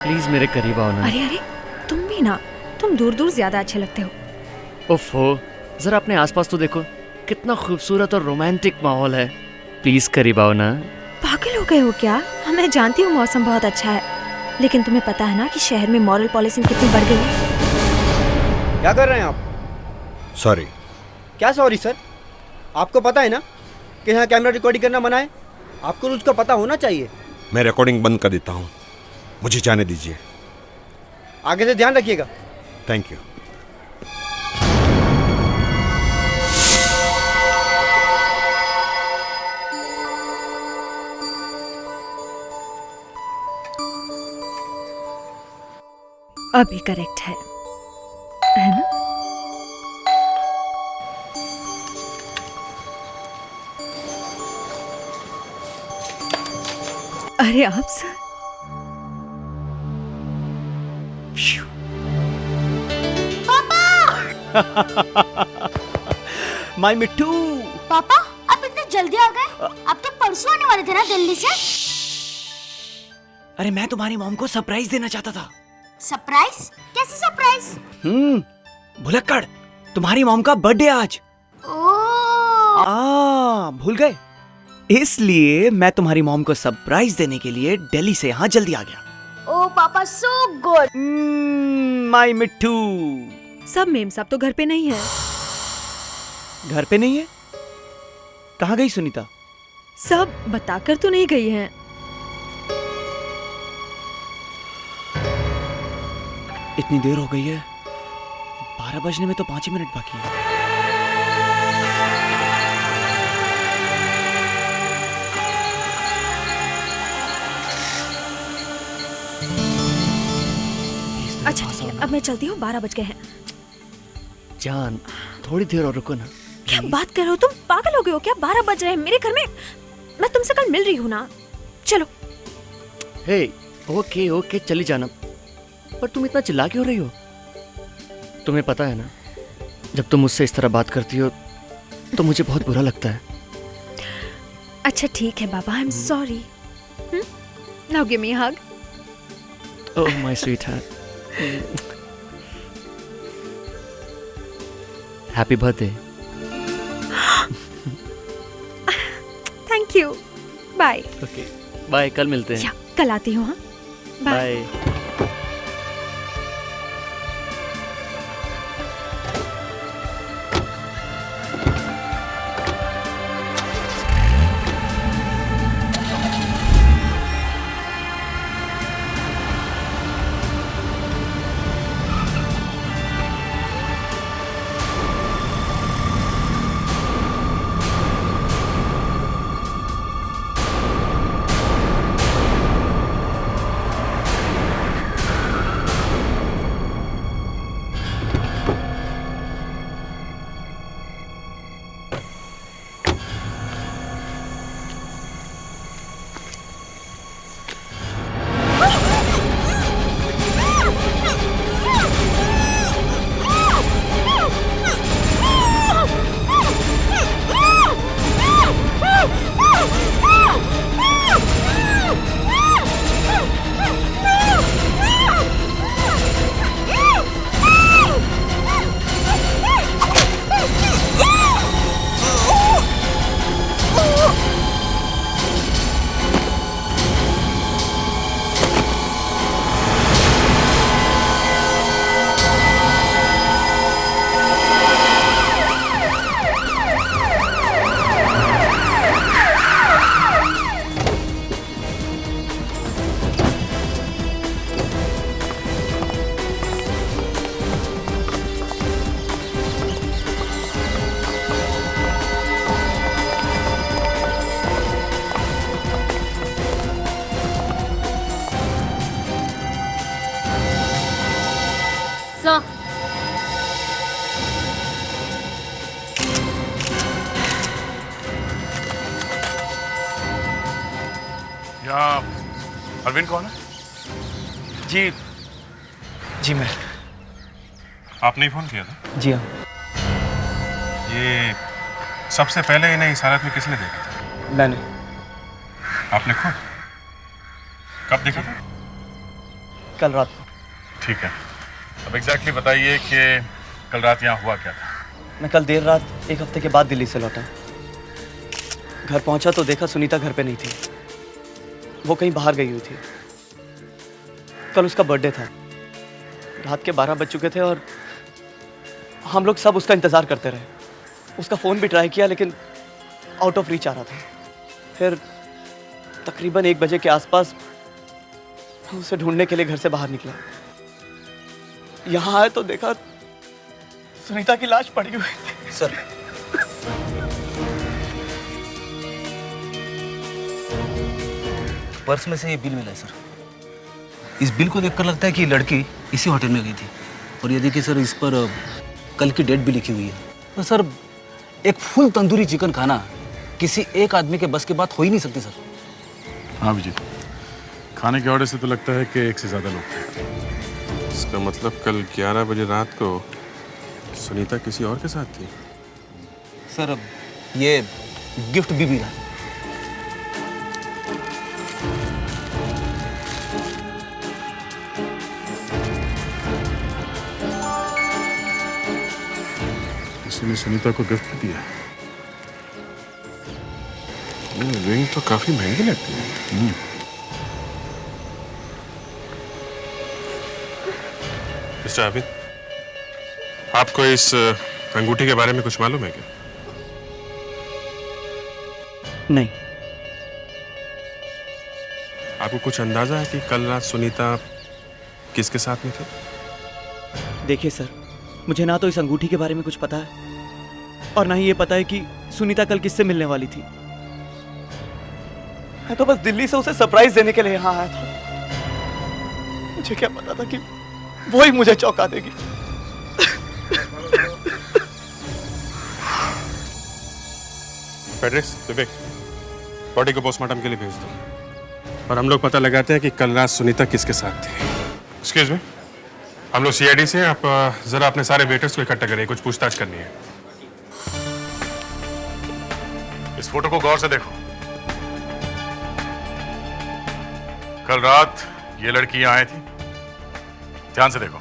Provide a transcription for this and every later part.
Please मेरे करीब आओ ना। अरे अरे, तुम भी ना, तुम दूर दूर ज्यादा अच्छे लगते हो। ओफो, जरा अपने आसपास तो देखो, कितना खूबसूरत और रोमांटिक माहौल है। प्लीज करीब आओ ना। पागल हो गए हो क्या? मैं जानती हूँ मौसम बहुत अच्छा है, लेकिन तुम्हें पता है ना कि शहर में मॉरल पॉलिसिंग कितनी बढ़ गई है। क्या कर रहे हैं आप? सॉरी। क्या सॉरी सर? आपको पता है ना कि यहाँ कैमरा रिकॉर्डिंग करना मना है। आपको रूल्स का पता होना चाहिए। मैं रिकॉर्डिंग बंद कर देता हूँ, मुझे जाने दीजिए। आगे से ध्यान रखिएगा। Thank you. अभी करेक्ट है ना? अरे आप सर, माय मिट्टू। पापा, आप इतने जल्दी आ गए? आप तो परसों आने वाले थे ना दिल्ली से। अरे मैं तुम्हारी मॉम को सरप्राइज देना चाहता था। सरप्राइज? कैसे सरप्राइज? भुलक्कड़, तुम्हारी मॉम का बर्थडे आज। ओह, भूल गए? इसलिए मैं तुम्हारी मॉम को सरप्राइज देने के लिए दिल्ली से यहाँ जल्दी आ गया। ओह पापा, सो गुड। माय मिट्टू। सब मेम साहब तो घर पे नहीं है। घर पे नहीं है? कहाँ गई सुनीता? सब बताकर तो नहीं गई हैं। इतनी देर हो गई है, 12 बजने में तो 5 ही मिनट बाकी है। अच्छा ठीक है, अब मैं चलती हूँ, 12 बज गए हैं। जान, थोड़ी देर और रुको ना। क्या बात कर रहे हो तुम? पागल हो गए हो क्या? 12 बज रहे हैं मेरे घर में। मैं तुमसे कल मिल रही हूँ ना। चलो। हे, ओके ओके, चली जाना। पर तुम इतना चिल्ला क्यों रही हो? तुम्हें पता है ना, जब तुम मुझसे इस तरह बात करती हो तो मुझे बहुत बुरा लगता है। अच्छा ठीक है बाबा, I am sorry. Now give me a hug. Oh my sweetheart. Happy birthday. Thank you. Bye. Okay bye, कल मिलते हैं। कल आती हूँ। हाँ, बाय। बाय। सर। या अरविंद कौन है? जी जी, मैं। आपने ही फोन किया था? जी हाँ। ये सबसे पहले इन्हें इस हालत में किसने देखा था? मैंने। आपने खुद? कब देखा था? कल रात को। ठीक है, अब एग्जैक्टली बताइए कि कल रात यहाँ हुआ क्या था। मैं कल देर रात 1 हफ्ते के बाद दिल्ली से लौटा। घर पहुंचा तो देखा सुनीता घर पे नहीं थी, वो कहीं बाहर गई हुई थी। कल उसका बर्थडे था, रात के 12 बज चुके थे और हम लोग सब उसका इंतज़ार करते रहे। उसका फ़ोन भी ट्राई किया लेकिन आउट ऑफ रीच आ रहा था। फिर तकरीबन 1 बजे के आसपास मैं उसे ढूंढने के लिए घर से बाहर निकला। यहाँ आए तो देखा सुनीता की लाश पड़ी हुई थी। सर, पर्स में से ये बिल मिला है सर। इस बिल को देखकर लगता है कि ये लड़की इसी होटल में गई थी। और ये देखिए सर, इस पर कल की डेट भी लिखी हुई है। तो सर, एक फुल तंदूरी चिकन खाना किसी एक आदमी के बस की बात हो ही नहीं सकती सर। हाँ अभिजीत, खाने के ऑर्डर से तो लगता है कि एक से ज़्यादा लोग थे। इसका मतलब कल 11 बजे रात को सुनीता किसी और के साथ थी। सर, अब ये गिफ्ट भी मिला। किसी ने सुनीता को गिफ्ट दिया। रिंग तो काफी महंगी लगती है। मिस्टर आबिद, आपको इस अंगूठी के बारे में कुछ मालूम है क्या? नहीं। आपको कुछ अंदाजा है कि कल रात सुनीता किसके साथ में थी? देखिए सर, मुझे ना तो इस अंगूठी के बारे में कुछ पता है और ना ही ये पता है कि सुनीता कल किससे मिलने वाली थी। मैं तो बस दिल्ली से उसे सरप्राइज देने के लिए यहाँ आया था। मुझे क्या पता था कि वो ही मुझे चौंका देगी। फेडरिक्स, विवेक, बॉडी को पोस्टमार्टम के लिए भेज दो और हम लोग पता लगाते हैं कि कल रात सुनीता किसके साथ थी। एक्सक्यूज मी, हम लोग सीआईडी से। आप जरा अपने सारे वेटर्स को इकट्ठा करिए, कुछ पूछताछ करनी है। इस फोटो को गौर से देखो। कल रात ये लड़की यहाँ आई थी, ध्यान से देखो।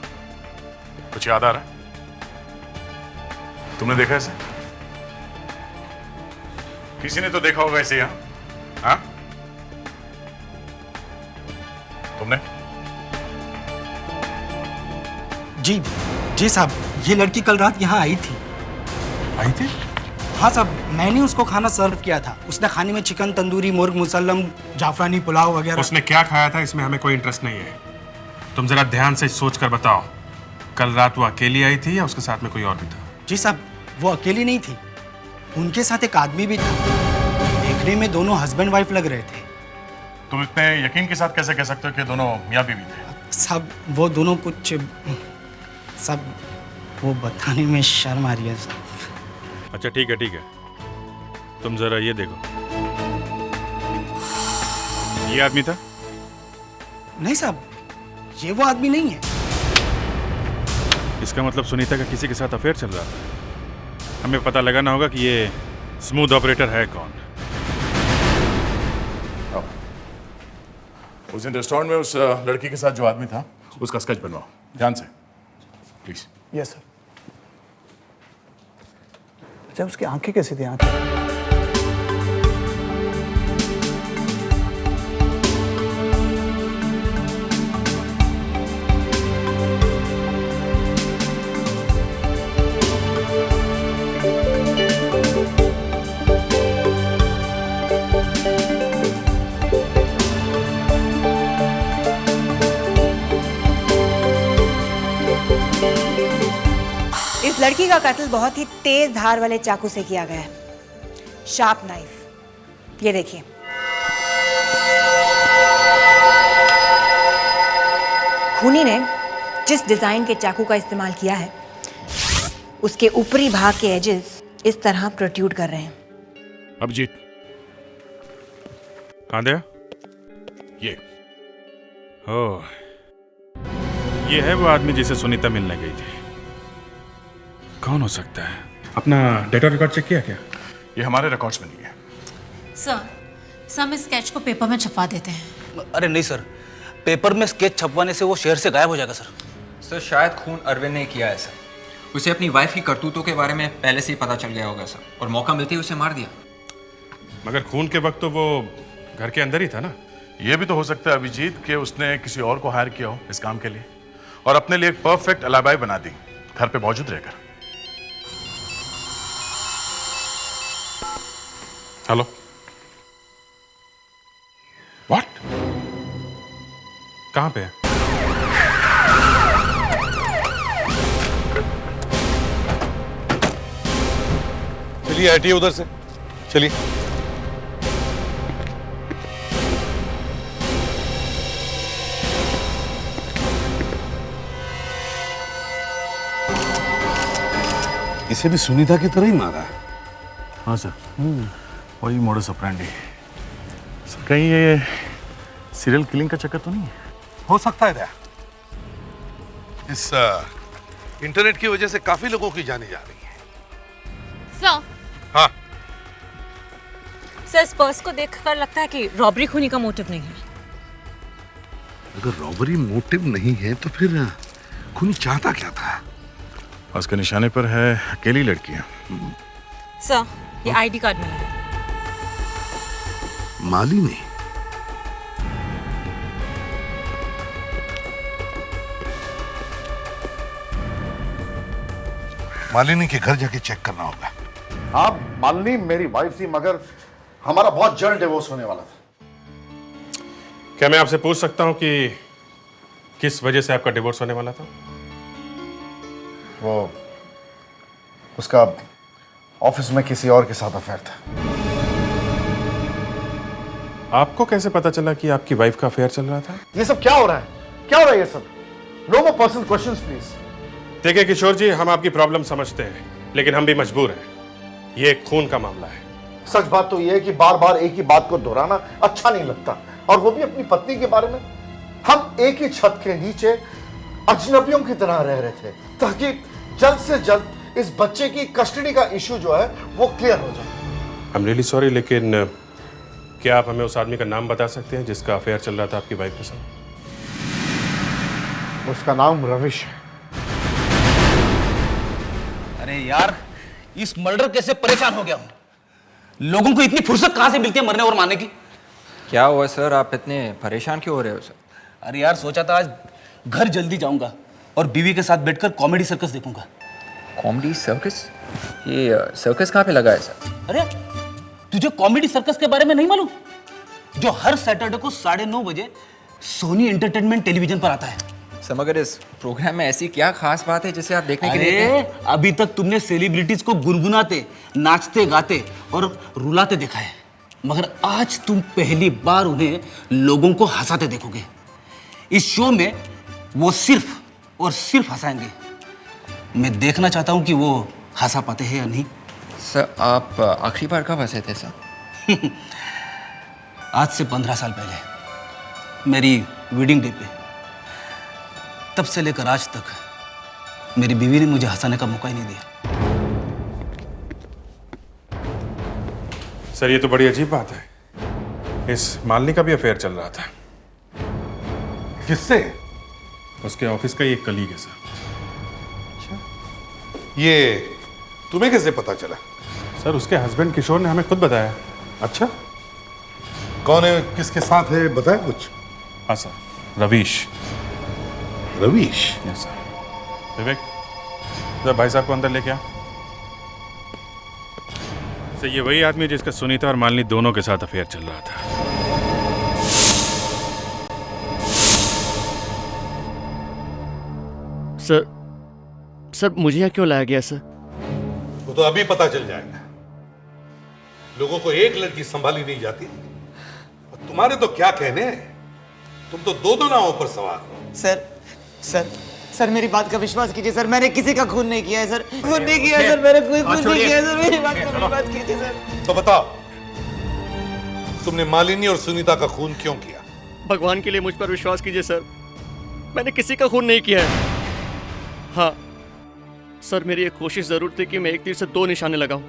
कुछ याद आ रहा है? तुमने देखा इसे? किसी ने तो देखा होगा इसे यहाँ, हाँ? तुमने? जी साहब, ये लड़की कल रात यहाँ आई थी। आई थी? हाँ साहब, मैंने उसको खाना सर्व किया था। उसने खाने में चिकन तंदूरी, मुर्ग मुसल्लम, जाफरानी पुलाव वगैरह। उसने क्या खाया था इसमें हमें कोई इंटरेस्ट नहीं है। तुम जरा ध्यान से सोच कर बताओ, कल रात वो अकेली आई थी या उसके साथ में कोई और भी था? जी साहब, वो अकेली नहीं थी, उनके साथ एक आदमी भी था। देखने में दोनों हस्बैंड वाइफ लग रहे थे। तुम इतने यकीन के साथ कैसे कह सकते हो कि दोनों मियाँ बीवी थे? साहब, वो दोनों कुछ सब वो बताने में शर्म आ रही है साहब। अच्छा ठीक है, तुम जरा ये देखो। ये आदमी था? नहीं साहब, ये वो आदमी नहीं है। इसका मतलब सुनीता का किसी के साथ अफेयर चल रहा था। हमें पता लगाना होगा कि ये स्मूथ ऑपरेटर है कौन। उस दिन रेस्टोरेंट में उस लड़की के साथ जो आदमी था, उसका स्केच बनवाओ ध्यान से प्लीज। Yes sir. अच्छा, उसकी आंखें कैसी थी? आंखें इस लड़की का कत्ल बहुत ही तेज धार वाले चाकू से किया गया है, शार्प नाइफ। ये देखिए, खूनी ने जिस डिजाइन के चाकू का इस्तेमाल किया है, उसके ऊपरी भाग के एजेस इस तरह प्रोट्रूड कर रहे हैं। अभिजीत, कहां गया? ये ये है वो आदमी जिसे सुनीता मिलने गई थी। कौन हो सकता है? अपना डेटा रिकॉर्ड चेक किया क्या? ये हमारे रिकॉर्ड्स में नहीं है। सर हम इस स्केच को पेपर में छपवा देते हैं। अरे नहीं सर, पेपर में स्केच छपवाने से वो शहर से गायब हो जाएगा सर। सर शायद खून अरविंद ने किया है सर। उसे अपनी वाइफ की करतूतों के बारे में पहले से ही पता चल गया होगा सर, और मौका मिलते ही उसे मार दिया। मगर खून के वक्त तो वो घर के अंदर ही था ना। ये भी तो हो सकता है अभिजीत कि उसने किसी और को हायर किया हो इस काम के लिए और अपने लिए एक परफेक्ट अलाबाई बना दी घर पे मौजूद रहकर। Hello, what? कहां पे है? चलिए हटिए उधर से, चलिए। इसे भी सुनीता की तरह ही मारा है। हाँ सर, वही मोडस ऑपरेंडी। सर कहीं ये सीरियल किलिंग का चक्कर तो नहीं है? हो सकता है क्या? इस इंटरनेट की वजह से काफी लोगों की जाने जा रही है। सर, हाँ सर इस पर्स को देखकर लगता है कि रॉबरी खूनी का मोटिव नहीं है। अगर रॉबरी मोटिव नहीं है तो फिर खूनी चाहता क्या था? उसके निशाने पर है अकेली लड़कियां। सर ये आईडी कार्ड मिला है। मालिनी? मालिनी के घर जाके चेक करना होगा। हाँ मालिनी मेरी वाइफ थी, मगर हमारा बहुत जल्द डिवोर्स होने वाला था। क्या मैं आपसे पूछ सकता हूं कि किस वजह से आपका डिवोर्स होने वाला था? वो उसका ऑफिस में किसी और के साथ अफेयर था। आपको कैसे पता चला कि आपकी वाइफ का अफेयर चल रहा था? ये सब क्या हो रहा है? क्या हो रहा है ये सब? No more personal questions please. देखिए किशोर जी, हम आपकी प्रॉब्लम समझते हैं, लेकिन हम भी मजबूर हैं। ये एक खून का मामला है। सच बात तो ये है कि बार बार एक ही बात को दोहराना अच्छा नहीं लगता, और वो भी अपनी पत्नी के बारे में। हम एक ही छत के नीचे अजनबियों की तरह रह रहे थे, ताकि जल्द से जल्द इस बच्चे की कस्टडी का इशू जो है वो क्लियर हो जाए। आई एम रियली सॉरी, लेकिन क्या आप हमें उस आदमी का नाम बता सकते हैं जिसका अफेयर चल रहा था आपकी वाइफ के साथ? उसका नाम रविश है। अरे यार, इस मर्डर केस से परेशान हो गया हूं। लोगों को इतनी फुर्सत कहां से मिलती है मरने और मारने की? क्या हुआ सर, आप इतने परेशान क्यों हो रहे हो सर? अरे यार, सोचा था आज घर जल्दी जाऊंगा और बीवी के साथ बैठकर कॉमेडी सर्कस देखूंगा। Comedy circus? ये सर्कस कहाँ पे लगा है सर? अरे तुझे कॉमेडी सर्कस के बारे में नहीं मालूम? जो हर सैटरडे को 9:30 बजे सोनी एंटरटेनमेंट टेलीविजन पर आता है। सर मगर इस प्रोग्राम में ऐसी क्या खास बात है जिसे आप देखने के लिए? अरे अभी तक तुमने सेलिब्रिटीज को गुनगुनाते, नाचते गाते और रुलाते देखा है, मगर आज तुम पहली बार उन्हें लोगों को हंसाते देखोगे। इस शो में वो सिर्फ और सिर्फ हंसाएंगे। मैं देखना चाहता हूं कि वो हंसा पाते हैं या नहीं। सर आप आखिरी बार कब हंसे थे सर? आज से 15 साल पहले मेरी वेडिंग डे पे। तब से लेकर आज तक मेरी बीवी ने मुझे हंसाने का मौका ही नहीं दिया। सर ये तो बड़ी अजीब बात है। इस मालिनी का भी अफेयर चल रहा था। किससे? उसके ऑफिस का ही एक कलीग है सर। ये तुम्हें कैसे पता चला? सर उसके हस्बैंड किशोर ने हमें खुद बताया। अच्छा, कौन है, किसके साथ है, बताया कुछ? हाँ sir, Ravish. Ravish? Yes sir. Vivek, जब भाई साहब को अंदर लेके आ। सर ये वही आदमी है जिसका सुनीता और मालिनी दोनों के साथ अफेयर चल रहा था। सर मुझे यहाँ क्यों लाया गया सर? वो तो अभी पता चल जाएगा। लोगों को एक लड़की संभाली नहीं जाती, और तुम्हारे तो क्या कहने हैं, तुम तो दो नावों पर सवार हो। सर मेरी बात का विश्वास कीजिए सर, मैंने किसी का खून नहीं किया है सर। खून नहीं किया है सर, मैंने कोई खून नहीं किया है सर। मेरी बात का विश्वास कीजिए सर। तो बताओ, तुमने मालिनी और सुनीता का खून क्यों किया? भगवान के लिए मुझ पर विश्वास कीजिए सर, मैंने किसी का खून नहीं किया है। हाँ सर, मेरी एक कोशिश जरूर थी कि मैं एक तीर से 2 निशाने लगाऊं,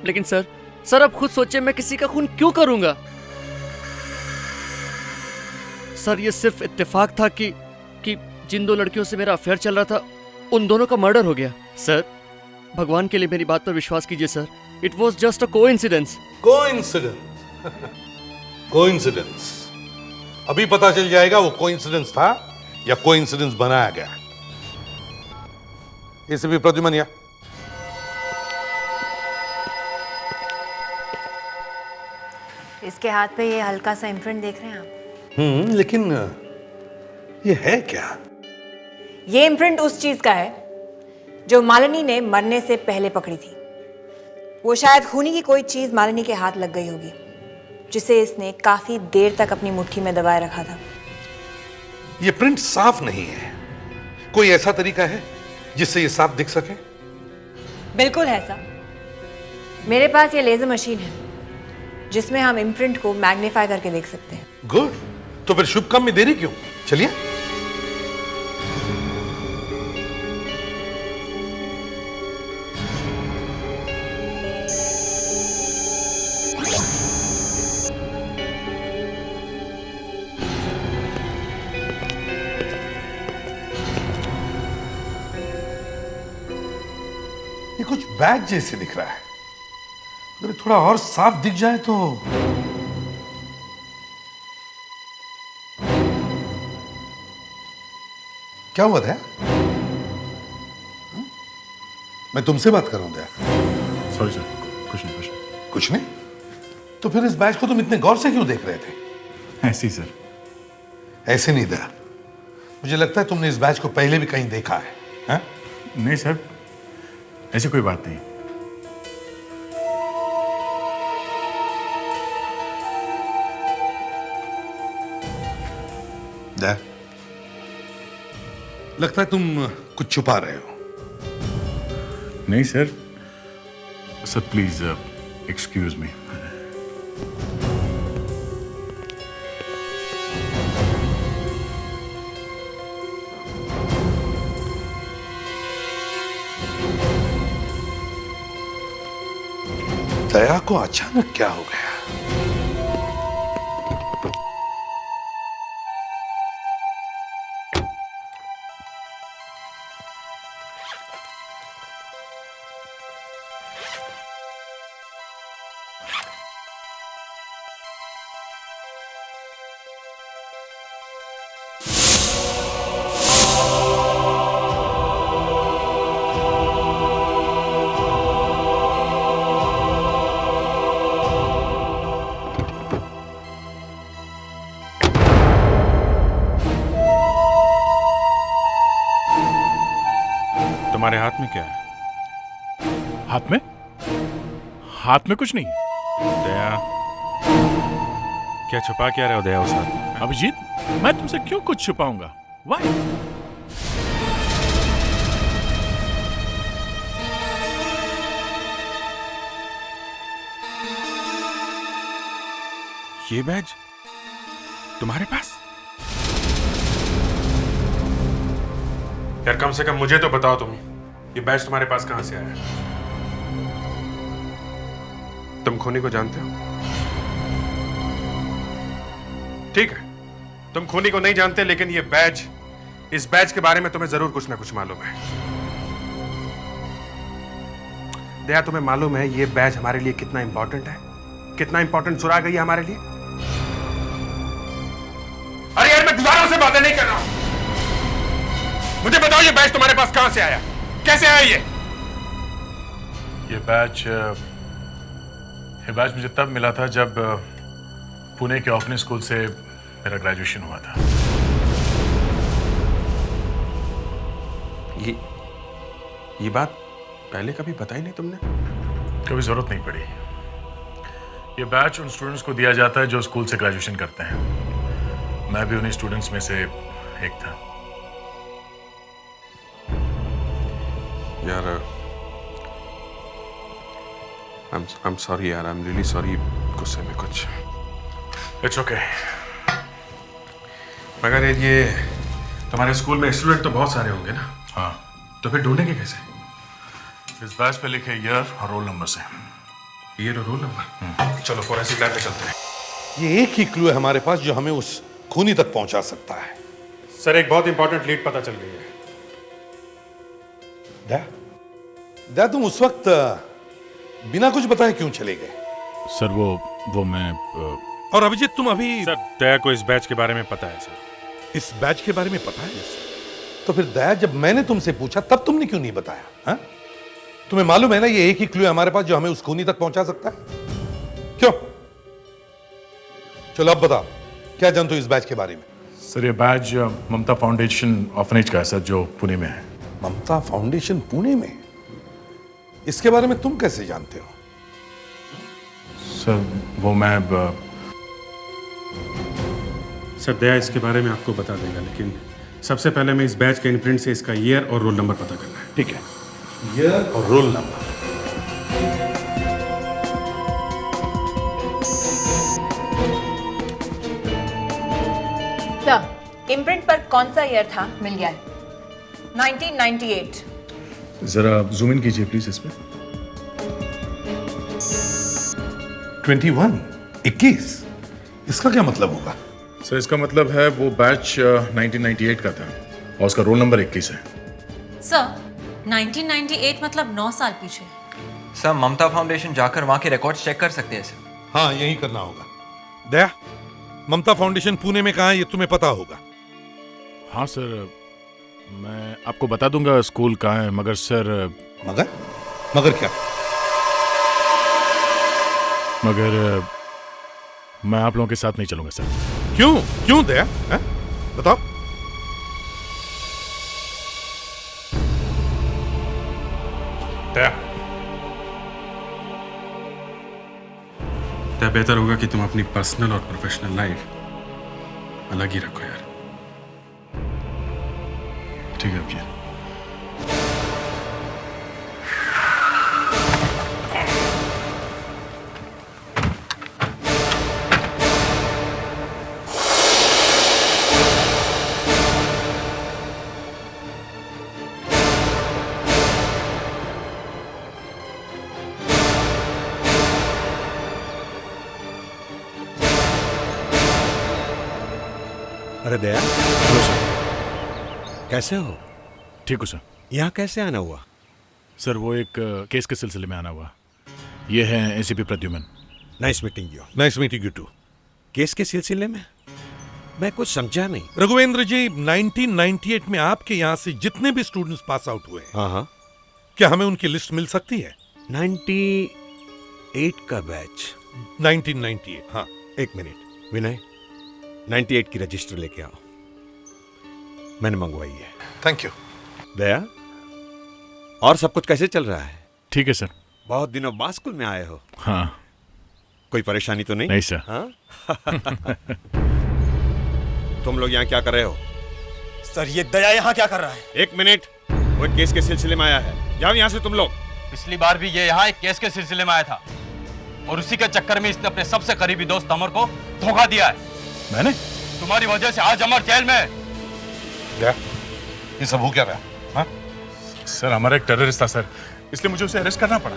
लेकिन सर अब खुद सोचिए मैं किसी का खून क्यों करूंगा? सर ये सिर्फ इत्तेफाक था कि जिन दो लड़कियों से मेरा अफेयर चल रहा था उन दोनों का मर्डर हो गया। सर भगवान के लिए मेरी बात पर विश्वास कीजिए sir, it was just a coincidence. Coincidence अभी पता चल जाएगा वो कोइंसिडेंस था या कोइंसिडेंस बनाया गया। इसे भी प्रद्युमन या इसके हाथ पे ये हल्का सा इम्प्रिंट देख रहे हैं आप? लेकिन ये है क्या? ये इम्प्रिंट उस चीज का है जो मालिनी ने मरने से पहले पकड़ी थी। वो शायद खूनी की कोई चीज मालिनी के हाथ लग गई होगी जिसे इसने काफी देर तक अपनी मुट्ठी में दबाए रखा था। ये प्रिंट साफ नहीं है, कोई ऐसा तरीका है जिससे ये साफ दिख सके? बिल्कुल है सर, मेरे पास ये लेजर मशीन है जिसमें हम इम्प्रिंट को मैग्नीफाई करके देख सकते हैं। गुड, तो फिर शुभ काम में देरी क्यों? चलिए। ये कुछ बैग जैसे दिख रहा है, अगर थोड़ा और साफ दिख जाए तो। क्या हुआ था? मैं तुमसे बात कर रहा हूं दया। सॉरी सर, कुछ नहीं। कुछ नहीं? तो फिर इस बैच को तुम इतने गौर से क्यों देख रहे थे? ऐसे ही सर। ऐसे नहीं दया, मुझे लगता है तुमने इस बैच को पहले भी कहीं देखा है, है? नहीं सर, ऐसी कोई बात नहीं। दया, लगता है तुम कुछ छुपा रहे हो। नहीं sir, sir please excuse me. Daya को अचानक क्या हो गया? तुम्हारे हाथ में क्या है? हाथ में? हाथ में कुछ नहीं है। दया, क्या छुपा क्या रहे हो दया उस हाथ में? अभिजीत, मैं तुमसे क्यों कुछ छुपाऊंगा? Why? ये बैज तुम्हारे पास? यार कम से कम मुझे तो बताओ तुम, ये बैज तुम्हारे पास कहां से आया? तुम खूनी को जानते हो? ठीक है, तुम खूनी को नहीं जानते, लेकिन ये बैज, इस बैज के बारे में तुम्हें जरूर कुछ ना कुछ मालूम है। दया, तुम्हें मालूम है ये बैज हमारे लिए कितना इंपॉर्टेंट है? कितना इंपॉर्टेंट सुराग है ये हमारे लिए? अरे यार, मैं दीवारों से बातें नहीं कर रहा हूं। मुझे बताओ ये बैच तुम्हारे पास कहां से आया? कैसे आया ये बैच मुझे तब मिला था जब पुणे के ओपनिंग स्कूल से मेरा ग्रेजुएशन हुआ था। ये बात पहले कभी बताई नहीं तुमने? कभी जरूरत नहीं पड़ी। ये बैच उन स्टूडेंट्स को दिया जाता है जो स्कूल से ग्रेजुएशन करते हैं। मैं भी उन्हीं स्टूडेंट्स में से एक था। यार, I'm sorry यार, I'm really sorry। गुस्से में कुछ। It's okay। मगर ये तुम्हारे स्कूल में स्टूडेंट तो बहुत सारे होंगे ना? हाँ। तो फिर ढूंढेंगे कैसे? इस बैच पे लिखे ईयर और रोल नंबर से। ईयर और रोल नंबर? चलो फोरेंसिक लैब में चलते हैं। ये एक ही क्लू है हमारे पास जो हमें उस खूनी तक पहुंचा सकता है। सर एक बहुत इंपॉर्टेंट लीड पता चल गई है। दया तुम उस वक्त बिना कुछ बताए क्यों चले गए? सर वो मैं और अभिजीत तुम अभी? सर दया को इस बैच के बारे में पता है सर। इस बैच के बारे में पता है? तो फिर दया जब मैंने तुमसे पूछा तब तुमने क्यों नहीं बताया? हा? तुम्हें मालूम है ना ये एक ही क्लू है हमारे पास जो हमें उस खूनी तक पहुंचा सकता है। क्यों? चलो अब बताओ क्या जानते हो इस बैच के बारे में? सर ये बैच ममता फाउंडेशन ऑर्फनेज का है सर, जो पुणे में है। ममता फाउंडेशन पुणे में? इसके बारे में तुम कैसे जानते हो? सर वो मैं सर दया इसके बारे में आपको बता देगा, लेकिन सबसे पहले मैं इस बैच के इम्प्रिंट से इसका ईयर और रोल नंबर पता करना है। ठीक है। ईयर और रोल नंबर। सर इम्प्रिंट पर कौन सा ईयर था मिल गया है। 1998। जरा जूम इन कीजिए प्लीज इसमें। 21 इसका क्या मतलब होगा? सर इसका मतलब है वो बैच 1998 का था और उसका रोल नंबर 21 है। सर 1998 मतलब 9 साल पीछे। सर ममता फाउंडेशन जाकर वहाँ के रिकॉर्ड्स चेक कर सकते हैं सर। हाँ यही करना होगा। दया ममता फाउंडेशन पुणे में कहाँ है ये तुम्हें पता होगा? हाँ सर मैं आपको बता दूंगा स्कूल कहाँ है, मगर सर मगर क्या? मगर मैं आप लोगों के साथ नहीं चलूंगा सर। क्यों दया? बताओ। दया बेहतर होगा कि तुम अपनी पर्सनल और प्रोफेशनल लाइफ अलग ही रखो यार। ठीक है भैया। अरे दया, कैसे हो? ठीक हो सर। यहाँ कैसे आना हुआ? सर वो एक केस के सिलसिले में आना हुआ। ये है ACP Pradyuman. Nice meeting you. Nice meeting you too. Case के सिलसिले में? मैं कुछ समझा नहीं। रघुवेंद्र जी 1998 में आपके यहाँ से जितने भी स्टूडेंट्स पास आउट हुए हैं, हाँ क्या हमें उनकी लिस्ट मिल सकती है? 98 का बैच। 1998 हाँ। एक मिनट विनय, 98 की रजिस्टर लेके आओ। मैंने मंगवाई है। Thank you. दया और सब कुछ कैसे चल रहा है? ठीक है सर। बहुत दिनों बाद स्कूल में आए हो। हाँ। कोई परेशानी तो नहीं? नहीं सर। हाँ? तुम लोग यहाँ क्या कर रहे हो? सर ये दया यहाँ क्या कर रहा है? एक मिनट, वो एक केस के सिलसिले में आया है। जाओ यहाँ से तुम लोग। पिछली बार भी ये यहाँ एक केस के सिलसिले में आया था और उसी के चक्कर में इसने अपने सबसे करीबी दोस्त अमर को धोखा दिया है। मैंने? तुम्हारी वजह से आज अमर जेल में है। ये सब हो क्या रहा? हाँ? सर हमारा एक टेररिस्ट था सर, इसलिए मुझे उसे अरेस्ट करना पड़ा।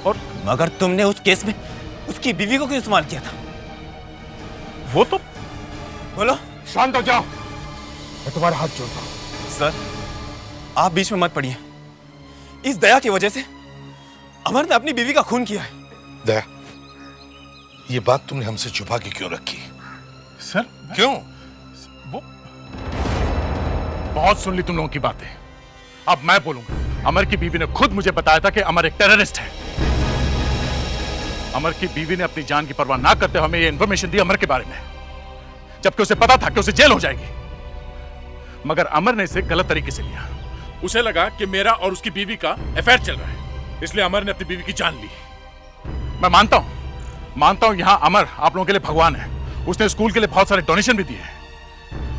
और मगर तुमने उस केस में उसकी बीवी को क्यों इस्तेमाल किया था? वो तो बोलो। शांत हो जाओ, मैं तुम्हारे हाथ जोड़ता हूं। सर आप बीच में मत पड़िए। इस दया की वजह से अमर ने अपनी बीवी का खून किया है। दया ये बात तुमने हमसे छुपा के क्यों रखी? सर क्यों? वो बहुत सुन ली तुम लोगों की बातें, अब मैं बोलूंगा। अमर की बीवी ने खुद मुझे बताया था कि अमर एक टेररिस्ट है। अमर की बीवी ने अपनी जान की परवाह ना करते हुए हमें ये इंफॉर्मेशन दी अमर के बारे में, जबकि उसे पता था कि उसे जेल हो जाएगी। मगर अमर ने इसे गलत तरीके से लिया। उसे लगा कि मेरा और उसकी बीवी का अफेयर चल रहा है, इसलिए अमर ने अपनी बीवी की जान ली। मैं मानता हूं यहां अमर आप लोगों के लिए भगवान है। उसने स्कूल के लिए बहुत सारे डोनेशन भी दिए हैं,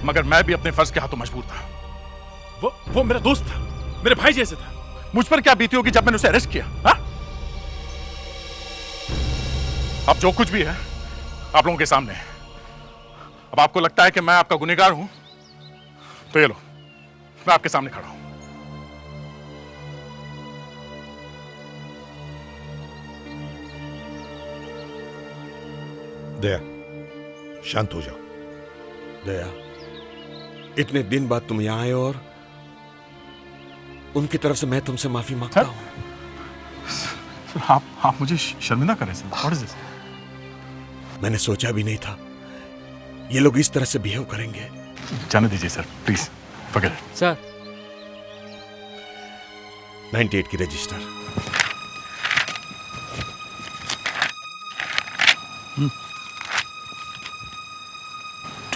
मगर मैं भी अपने फर्ज के हाथों मजबूर था। वो मेरा दोस्त था, मेरे भाई जैसे था। मुझ पर क्या बीती होगी जब मैंने उसे अरेस्ट किया? हा? अब जो कुछ भी है आप लोगों के सामने है। अब आपको लगता है कि मैं आपका गुनहगार हूं, तो ये लो, मैं आपके सामने खड़ा हूं। दया शांत हो जाओ। दया, इतने दिन बाद तुम यहाँ आए और उनकी तरफ से मैं तुमसे माफी मांगता हूँ। सर, आप मुझे शर्मिंदा करें सर। What is this? मैंने सोचा भी नहीं था ये लोग इस तरह से बिहेव करेंगे। जाने दीजिए sir, please forget it। Sir 98 की register.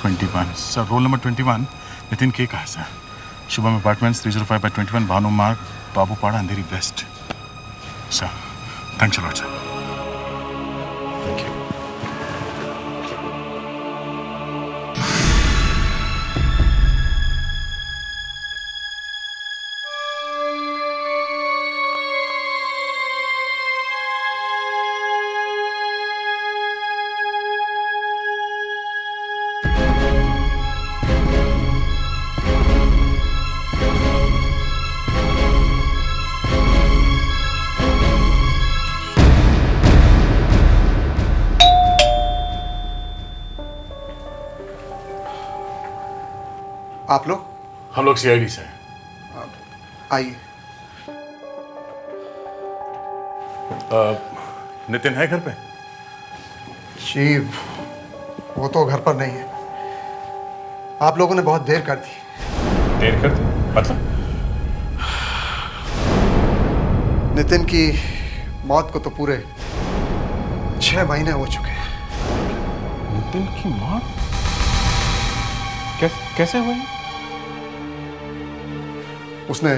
21 sir, roll number 21 Nitin के का है sir. Shubham apartments 305/21 Bhanu Marg, Babupada, Andheri west. Sir thanks a lot sir. Thank you. आप लोग? हम लोग सीआईडी से हैं। आइए। नितिन है घर पे? जी वो तो घर पर नहीं है। आप लोगों ने बहुत देर कर दी। देर कर दी मतलब? नितिन की मौत को तो पूरे 6 महीने हो चुके हैं। नितिन की मौत कैसे हुई? उसने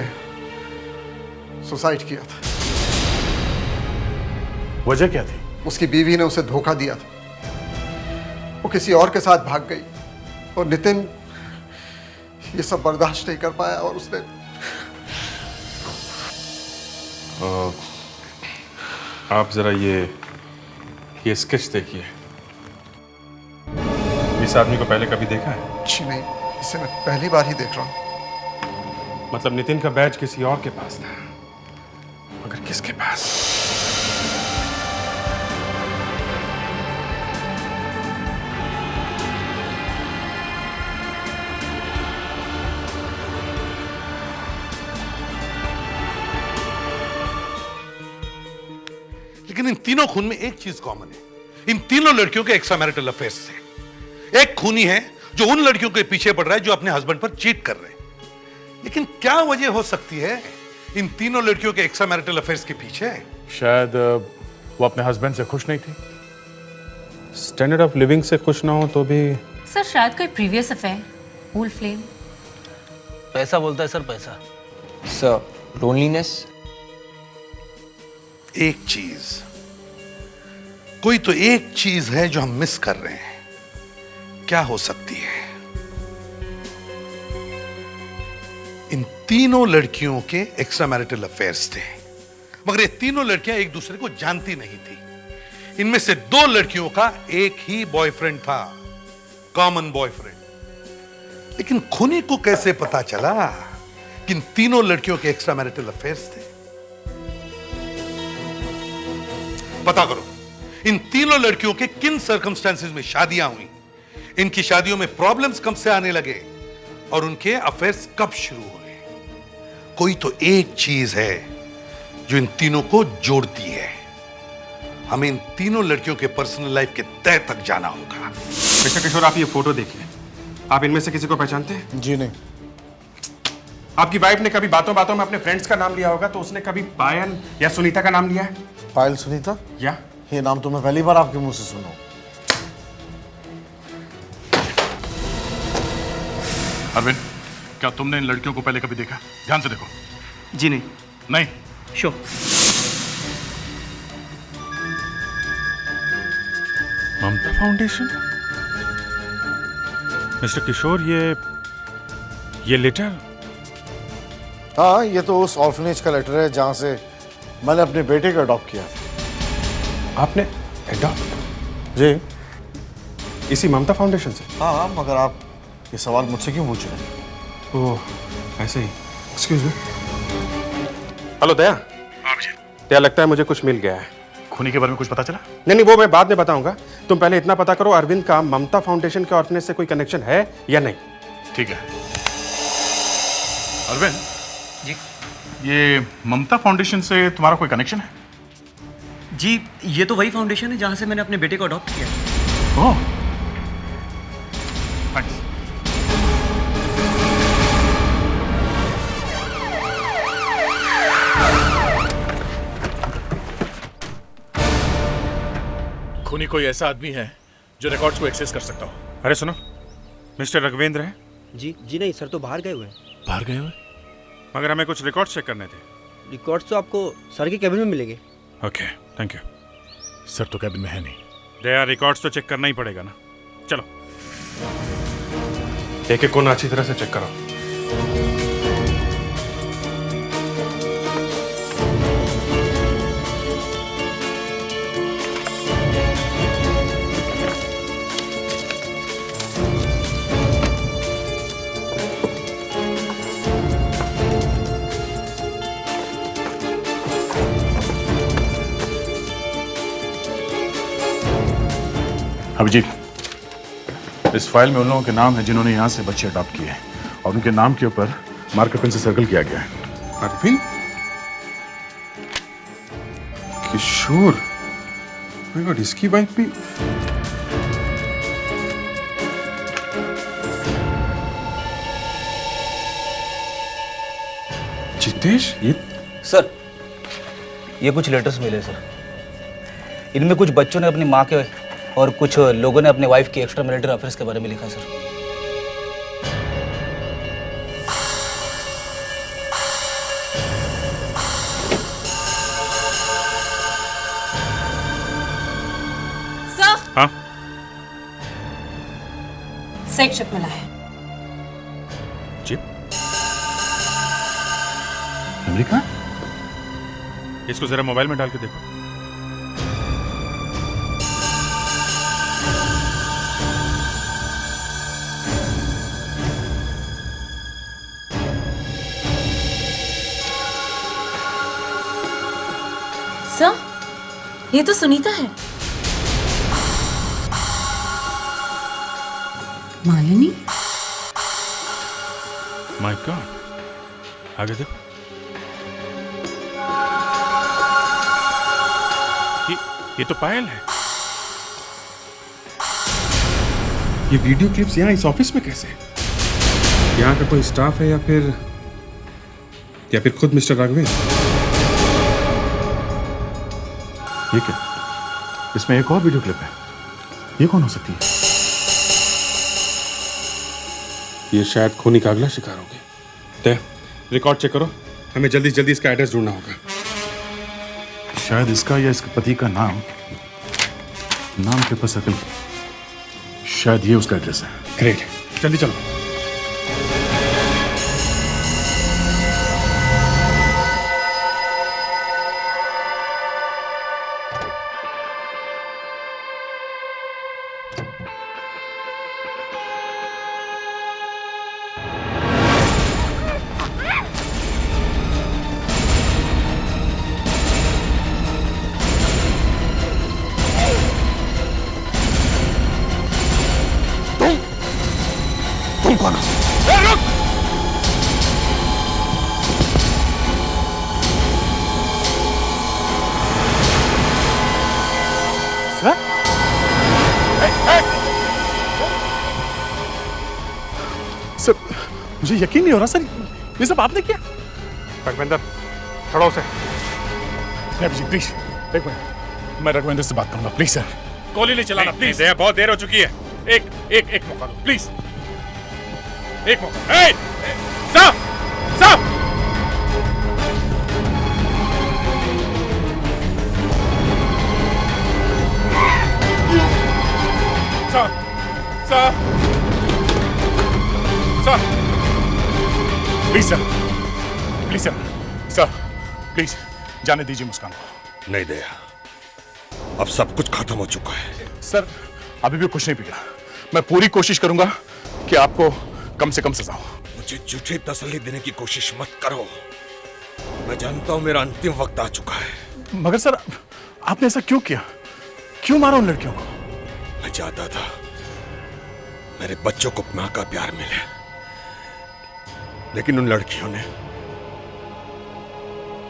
सुसाइड किया था। वजह क्या थी? उसकी बीवी ने उसे धोखा दिया था। वो किसी और के साथ भाग गई और नितिन ये सब बर्दाश्त नहीं कर पाया और उसने आप जरा ये स्केच देखिए। इस आदमी को पहले कभी देखा है? जी नहीं, इसे मैं पहली बार ही देख रहा हूँ। मतलब नितिन का बैज किसी और के पास था, मगर किसके पास? लेकिन इन तीनों खून में एक चीज कॉमन है। इन तीनों लड़कियों के एक्स्ट्रा मैरिटल अफेयर्स थे। एक खूनी है जो उन लड़कियों के पीछे पड़ रहा है जो अपने हस्बैंड पर चीट कर रहे हैं। लेकिन क्या वजह हो सकती है इन तीनों लड़कियों के एक्स्ट्रा मैरिटल अफेयर्स के पीछे? शायद वो अपने हस्बैंड से खुश नहीं थी। स्टैंडर्ड ऑफ लिविंग से खुश ना हो तो भी। सर शायद कोई प्रीवियस अफेयर, ओल्ड फ्लेम। पैसा बोलता है सर, पैसा। Sir loneliness. एक चीज, कोई तो एक चीज है जो हम मिस कर रहे हैं। क्या हो सकती है? इन तीनों लड़कियों के एक्स्ट्रा मैरिटल अफेयर्स थे, मगर ये तीनों लड़कियां एक दूसरे को जानती नहीं थी। इनमें से 2 लड़कियों का एक ही बॉयफ्रेंड था, कॉमन बॉयफ्रेंड। लेकिन खूनी को कैसे पता चला कि इन तीनों लड़कियों के एक्स्ट्रा मैरिटल अफेयर्स थे? पता करो इन तीनों लड़कियों के किन सर्कमस्टेंसेस में शादियां हुई, इनकी शादियों में प्रॉब्लम्स कब से आने लगे और उनके अफेयर्स कब शुरू हुए। कोई तो एक चीज है जो इन तीनों को जोड़ती है। हमें इन तीनों लड़कियों के पर्सनल लाइफ के तह तक जाना होगा। मिस्टर किशोर, आप ये फोटो देखिए। आप इनमें से किसी को पहचानते हैं? जी नहीं। आपकी वाइफ ने कभी बातों बातों में अपने फ्रेंड्स का नाम लिया होगा, तो उसने कभी पायल या सुनीता का नाम लिया है? पायल सुनीता? या ये नाम तो मैं पहली बार आपके मुंह से सुना। अरविंद, क्या तुमने इन लड़कियों को पहले कभी देखा? ध्यान से देखो। जी नहीं। नहीं? श्योर। ममता फाउंडेशन? मिस्टर किशोर, ये लेटर? हाँ, ये तो उस ऑर्फनेज का लेटर है जहां से मैंने अपने बेटे को अडॉप्ट किया था। आपने अडॉप्ट? जी। इसी ममता फाउंडेशन से? हाँ, मगर आप ये सवाल मुझसे क्यों पूछ रहे हैं? ओह, ऐसे ही। Excuse me. हेलो दया। हाँ विजय। दया, लगता है मुझे कुछ मिल गया है। खूनी के बारे में कुछ पता चला? नहीं, वो मैं बाद में बताऊंगा। तुम पहले इतना पता करो अरविंद का ममता फाउंडेशन के ऑर्फनेज से कोई कनेक्शन है या नहीं। ठीक है। अरविंद जी, ये ममता फाउंडेशन से तुम्हारा कोई कनेक्शन है? जी, ये तो वही फाउंडेशन है जहां से मैंने अपने बेटे को अडॉप्ट किया। ओह, थैंक्स। खूनी कोई ऐसा आदमी है जो रिकॉर्ड्स को एक्सेस कर सकता हो। अरे सुनो, मिस्टर रघुवेंद्र है? जी नहीं सर, तो बाहर गए हुए हैं। बाहर गए हुए? मगर हमें कुछ रिकॉर्ड्स चेक करने थे। रिकॉर्ड्स तो आपको सर के कैबिन में मिलेंगे। Okay, thank you. सर तो कैबिन में है नहीं। दया, रिकॉर्ड्स तो चेक करना ही पड़ेगा ना। चलो एक एक कोना अच्छी तरह से चेक करो। अभिजीत, इस फाइल में उन लोगों के नाम है जिन्होंने यहाँ से बच्चे अडॉप्ट किए हैं और उनके नाम के ऊपर मार्कर पेन से सर्कल किया गया है। अरविंद, किशोर, माय गॉड, इसकी वाइफ भी। जितेश, ये सर, ये कुछ लेटर्स मिले सर। इनमें कुछ बच्चों ने अपनी माँ के और कुछ लोगों ने अपने वाइफ के एक्स्ट्रा मैरिटल अफेयर्स के बारे में लिखा सर। सर, हाँ, सेक चिप मिला है। चिप? अमेरिका? इसको जरा मोबाइल में डाल के देखो। सर, ये तो सुनीता है। मालिनी? माय गॉड, आगे देखो। ये तो पायल है। ये वीडियो क्लिप्स यहाँ इस ऑफिस में कैसे? यहाँ का कोई स्टाफ है या फिर खुद मिस्टर राघवेंद्र? ये क्या? इसमें एक और वीडियो क्लिप है। ये कौन हो सकती है? ये शायद खूनी का अगला शिकार होगी। तय, रिकॉर्ड चेक करो, हमें जल्दी से जल्दी इसका एड्रेस ढूंढना होगा। शायद इसका या इसके पति का नाम के ऊपर सर्कल, शायद ये उसका एड्रेस है। ग्रेट, जल्दी चलो। तुम कौन हो? रुक! सर? सर, मुझे यकीन नहीं हो रहा सर, ये सब आपने किया? रघुवेंद्र, खड़ो से। अभिजीत प्लीज, एक मिनट, मैं रघुवेंद्र से बात करूंगा प्लीज सर। गोली नहीं चलाना प्लीज। बहुत देर हो चुकी है। एक मौका दो प्लीज, एक मौका। साहब, साहब! प्लीज सर, प्लीज जाने दीजिए मुस्कान को। नहीं दया, अब सब कुछ खत्म हो चुका है। सर, अभी भी कुछ नहीं बिगड़ा। मैं पूरी कोशिश करूंगा कि आपको कम से कम सजा हो। मुझे झूठी तसल्ली देने की कोशिश मत करो। मैं जानता हूं मेरा अंतिम वक्त आ चुका है। मगर सर, आपने ऐसा क्यों किया? क्यों मारा उन लड़कियों को? चाहता था मेरे बच्चों को मां का प्यार मिले, लेकिन उन लड़कियों ने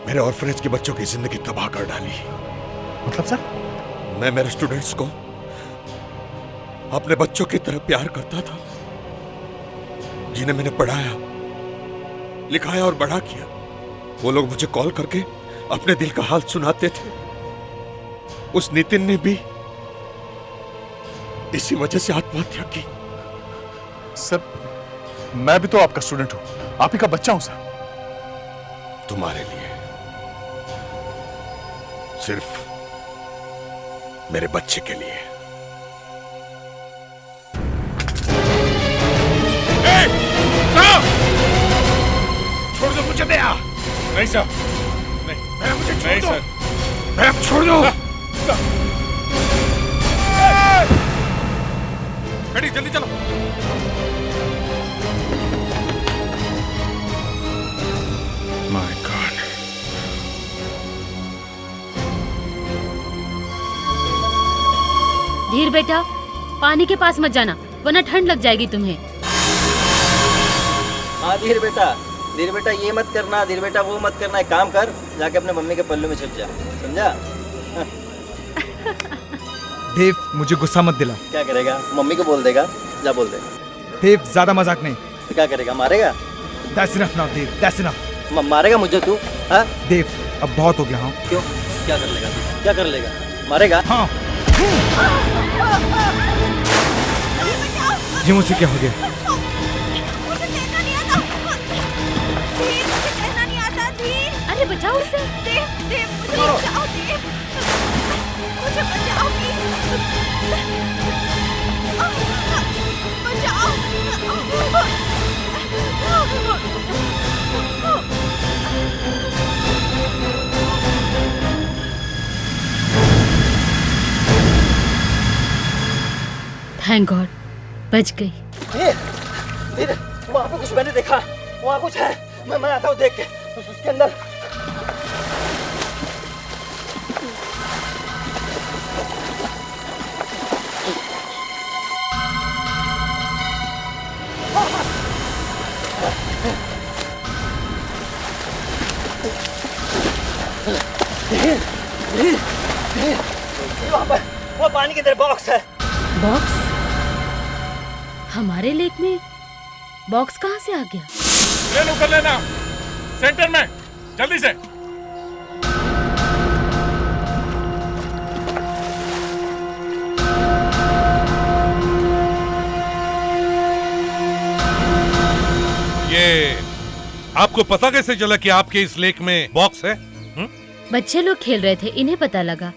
मेरे ऑर्फनेज के बच्चों की जिंदगी तबाह कर डाली। मतलब सर? मैं मेरे स्टूडेंट्स को अपने बच्चों की तरह प्यार करता था, जिन्हें मैंने पढ़ाया, लिखाया और बड़ा किया। वो लोग मुझे कॉल करके अपने दिल का हाल सुनाते थे। उस नितिन ने भी इसी वजह से आत्महत्या की। सर, मैं भी तो आपका स्टूडेंट हूं, आप ही का बच्चा हूं सर। तुम्हारे लिए, सिर्फ मेरे बच्चे के लिए। छोड़ दो मुझे भैया। नहीं सर, नहीं भैया, मुझे छोड़ नहीं दो सर। भैया, छोड़ दो। खड़ी, जल्दी चलो। My God. धीर बेटा, पानी के पास मत जाना वरना ठंड लग जाएगी तुम्हें। हाँ धीर बेटा ये मत करना, धीर बेटा वो मत करना। एक काम कर, जाके अपने मम्मी के पल्लू में छिप जा, समझा? देव, मुझे गुस्सा मत दिला। क्या करेगा? मम्मी को बोल देगा, जा बोल दे। देव, ज्यादा मजाक नहीं। तो क्या करेगा? मारेगा? That's enough now, Dev, that's enough। मारेगा मुझे तू? हाँ? देव, अब बहुत हो गया। हाँ? क्यों? क्या कर लेगा तू? क्या कर लेगा? मारेगा? हाँ। ये मुझसे क्या हो गया? अरे बचाओ उसे। देव, मुझे बचाओ, देव। मुझे बचाओ, प्लीज। थैंक गॉड, बच गई। धीरे, वहाँ पे कुछ मैंने देखा, वहाँ कुछ है। मैं आता हूँ देख के। उसके अंदर वो पानी के अंदर बॉक्स है। बॉक्स? हमारे लेक में बॉक्स कहाँ से आ गया? ले लो, कर लेना सेंटर में, जल्दी से। ये आपको पता कैसे चला कि आपके इस लेक में बॉक्स है? बच्चे लोग खेल रहे थे, इन्हें पता लगा।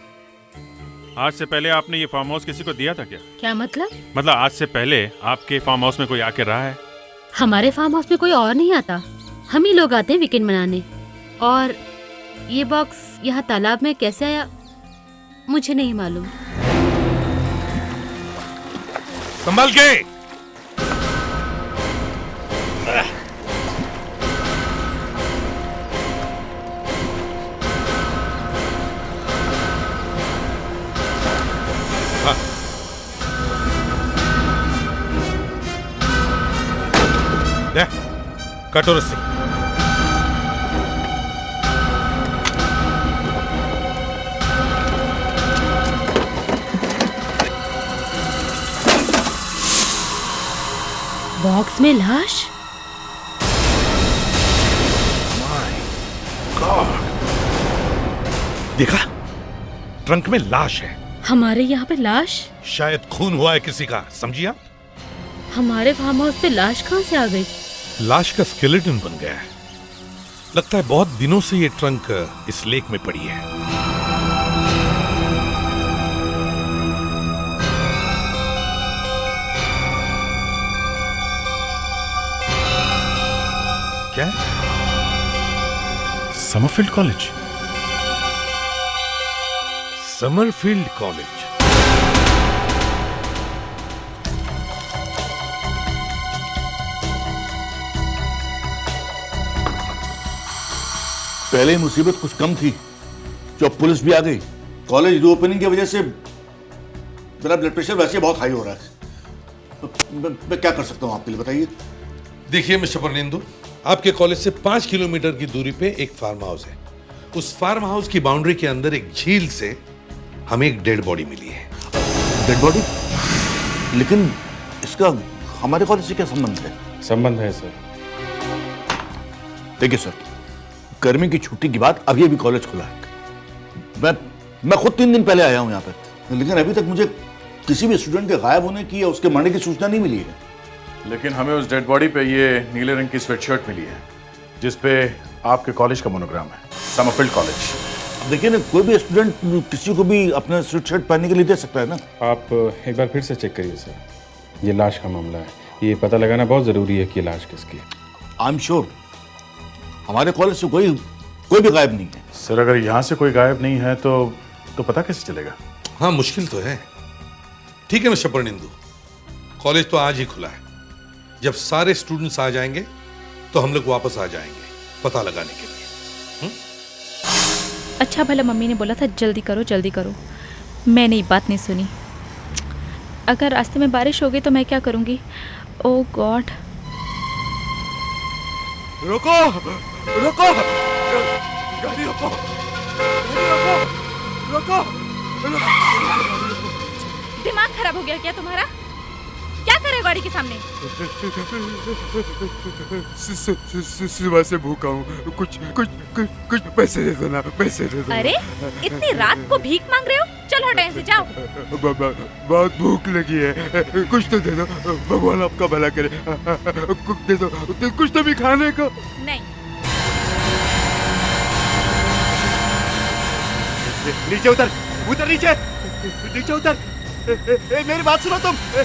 आज से पहले आपने ये फार्म हाउस किसी को दिया था क्या? क्या मतलब? मतलब आज से पहले आपके फार्म हाउस में कोई आके रहा है? हमारे फार्म हाउस में कोई और नहीं आता, हम ही लोग आते हैं वीकेंड मनाने। और ये बॉक्स यहाँ तालाब में कैसे आया मुझे नहीं मालूम। संभाल के। कटो रस्सी। बॉक्स में लाश? देखा? ट्रंक में लाश है। हमारे यहाँ पे लाश? शायद खून हुआ है किसी का, समझिए आप? हमारे फार्म हाउस पे लाश कहाँ से आ गई? लाश का स्केलेटन बन गया है। लगता है बहुत दिनों से ये ट्रंक इस लेक में पड़ी है। क्या? Summerfield college. Summerfield college. पहले मुसीबत कुछ कम थी, जो पुलिस भी आ गई। कॉलेज रीओपनिंग की वजह से मेरा ब्लड प्रेशर वैसे बहुत हाई हो रहा है। मैं क्या कर सकता हूँ आपके लिए, बताइए। देखिए मिस्टर परनिंदु, आपके कॉलेज से 5 किलोमीटर की दूरी पे एक फार्म हाउस है। उस फार्म हाउस की बाउंड्री के अंदर एक झील से हमें एक डेड बॉडी मिली है। Dead body? लेकिन इसका हमारे कॉलेज से क्या संबंध है? संबंध है सर। देखिए सर, गर्मी की छुट्टी के बाद अभी कॉलेज खुला है। मैं खुद 3 दिन पहले आया हूँ यहाँ पे, लेकिन अभी तक मुझे किसी भी स्टूडेंट के गायब होने की या उसके मरने की सूचना नहीं मिली है। लेकिन हमें उस डेड बॉडी पे ये नीले रंग की स्वेटशर्ट मिली है जिसपे आपके कॉलेज का मोनोग्राम है, समरफील्ड कॉलेज। अब देखिए ना, कोई भी स्टूडेंट किसी को भी अपना स्वेटशर्ट पहनने के लिए दे सकता है ना। आप एक बार फिर से चेक करिए सर, ये लाश का मामला है, ये पता लगाना बहुत ज़रूरी है कि ये लाश किसकी है। आई एम श्योर हमारे कॉलेज से कोई भी गायब नहीं है। सर अगर यहाँ से कोई गायब नहीं है तो पता कैसे चलेगा? हाँ, मुश्किल तो है। ठीक है मिस्टर परनिंदु, कॉलेज तो आज ही खुला है। जब सारे स्टूडेंट्स आ जाएंगे तो हम लोग वापस आ जाएंगे पता लगाने के लिए। अच्छा भला मम्मी ने बोला था जल्दी करो जल्दी करो, मैंने ये बात नहीं सुनी। अगर रास्ते में बारिश हो गई तो मैं क्या करूँगी? ओह गॉड। रुको रुको, गाड़ी रोको, रुको। दिमाग खराब हो गया क्या तुम्हारा? क्या करे गाड़ी के सामने? सुबह से भूखा हूँ, कुछ पैसे दे दो ना, पैसे दे दो। अरे इतनी रात को भीख मांग रहे हो? चलो हटो यहाँ से, जाओ। बहुत भूख लगी है, कुछ तो दे दो, भगवान आपका भला करे। कुछ दे दो, कुछ तो भी खाने को। नहीं। नीचे उतर, उतर नीचे, नीचे उतर। मेरी बात सुनो तुम। मेरी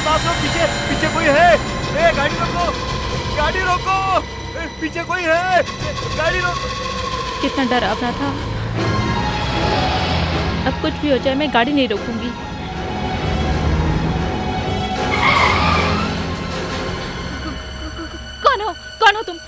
बात सुनो, पीछे पीछे कोई है। गाड़ी रोको, गाड़ी रोको, पीछे कोई है, गाड़ी रोको। कितना डरावना था। अब कुछ भी हो जाए मैं गाड़ी नहीं रोकूंगी। कौन हो तुम?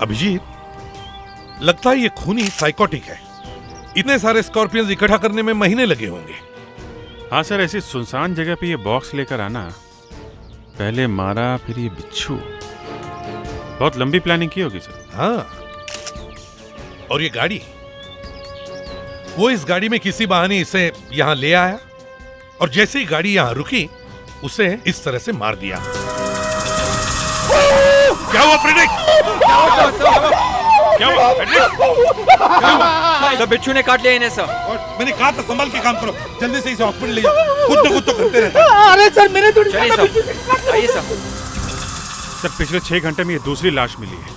अभिजीत, लगता है ये खूनी साइकोटिक है। इतने सारे स्कॉर्पियंस इकट्ठा करने में महीने लगे होंगे। हाँ सर, ऐसी सुनसान जगह पे ये बॉक्स लेकर आना, पहले मारा फिर ये बिच्छू, बहुत लंबी प्लानिंग की होगी सर। हाँ, और ये गाड़ी, वो इस गाड़ी में किसी बहाने इसे यहां ले आया और जैसे ही गाड़ी यहां रुकी उसे इस तरह से मार दिया। क्या हुआ फ्रेडरिक? क्या हुआ सर, बिच्छू ने काट लिया इन्हें सर। और मैंने कहा था संभाल के काम करो, जल्दी से इसे हॉस्पिटल ले जाओ। खुद तो करते रहते हैं। अरे सर मेरे तो चलिए सर, आइए सर। सर पिछले 6 घंटे में ये दूसरी लाश मिली है।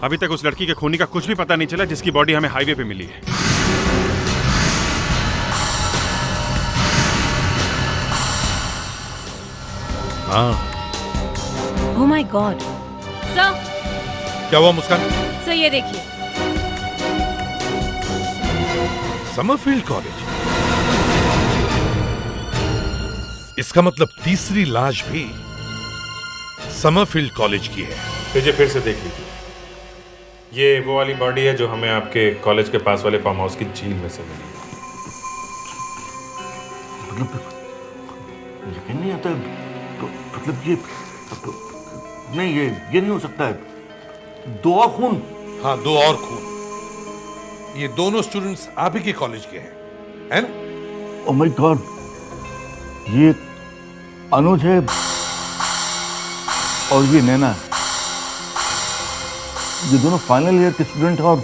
अभी तक उस लड़की के खूनी का कुछ भी पता नहीं चला जिसकी बॉडी हमें हाईवे पे मिली है। हाँ। Oh my God. सर, क्या हुआ मुस्कान? सर ये देखिए। समरफील्ड कॉलेज, इसका मतलब तीसरी लाश भी समरफील्ड कॉलेज की है। लीजिए फिर से देख लीजिए, ये वो वाली बॉडी है जो हमें आपके कॉलेज के पास वाले फार्म हाउस की झील में से मिली। यकीन नहीं आता, मतलब ये नहीं, ये नहीं हो सकता है। 2 और खून। हाँ, 2 और खून। ये दोनों स्टूडेंट्स आप ही के कॉलेज के हैं, है ना? ओह माय गॉड, ये अनुज है और ये नैना है। ये दोनों फाइनल ईयर के स्टूडेंट और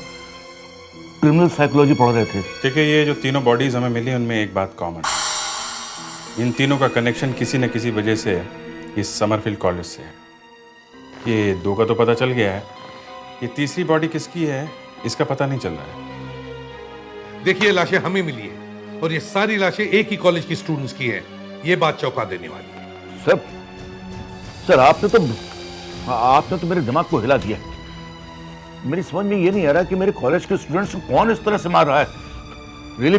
क्रिमिनल साइकोलॉजी पढ़ रहे थे। देखिए, ये जो तीनों बॉडीज हमें मिली उनमें एक बात कॉमन है, इन तीनों का कनेक्शन किसी न किसी वजह से इस समरफील्ड कॉलेज से है। ये 2 का तो पता चल गया है, ये तीसरी बॉडी किसकी है इसका पता नहीं चल रहा है। देखिए, लाशें हमें मिली है और ये सारी लाशें एक ही कॉलेज की स्टूडेंट्स की हैं। ये बात चौंका देने वाली है। सर आपने तो आपने तो मेरे दिमाग को हिला दिया। मेरी समझ में ये नहीं आ रहा कि मेरे कॉलेज के स्टूडेंट्स को कौन इस तरह से मार रहा है। रियली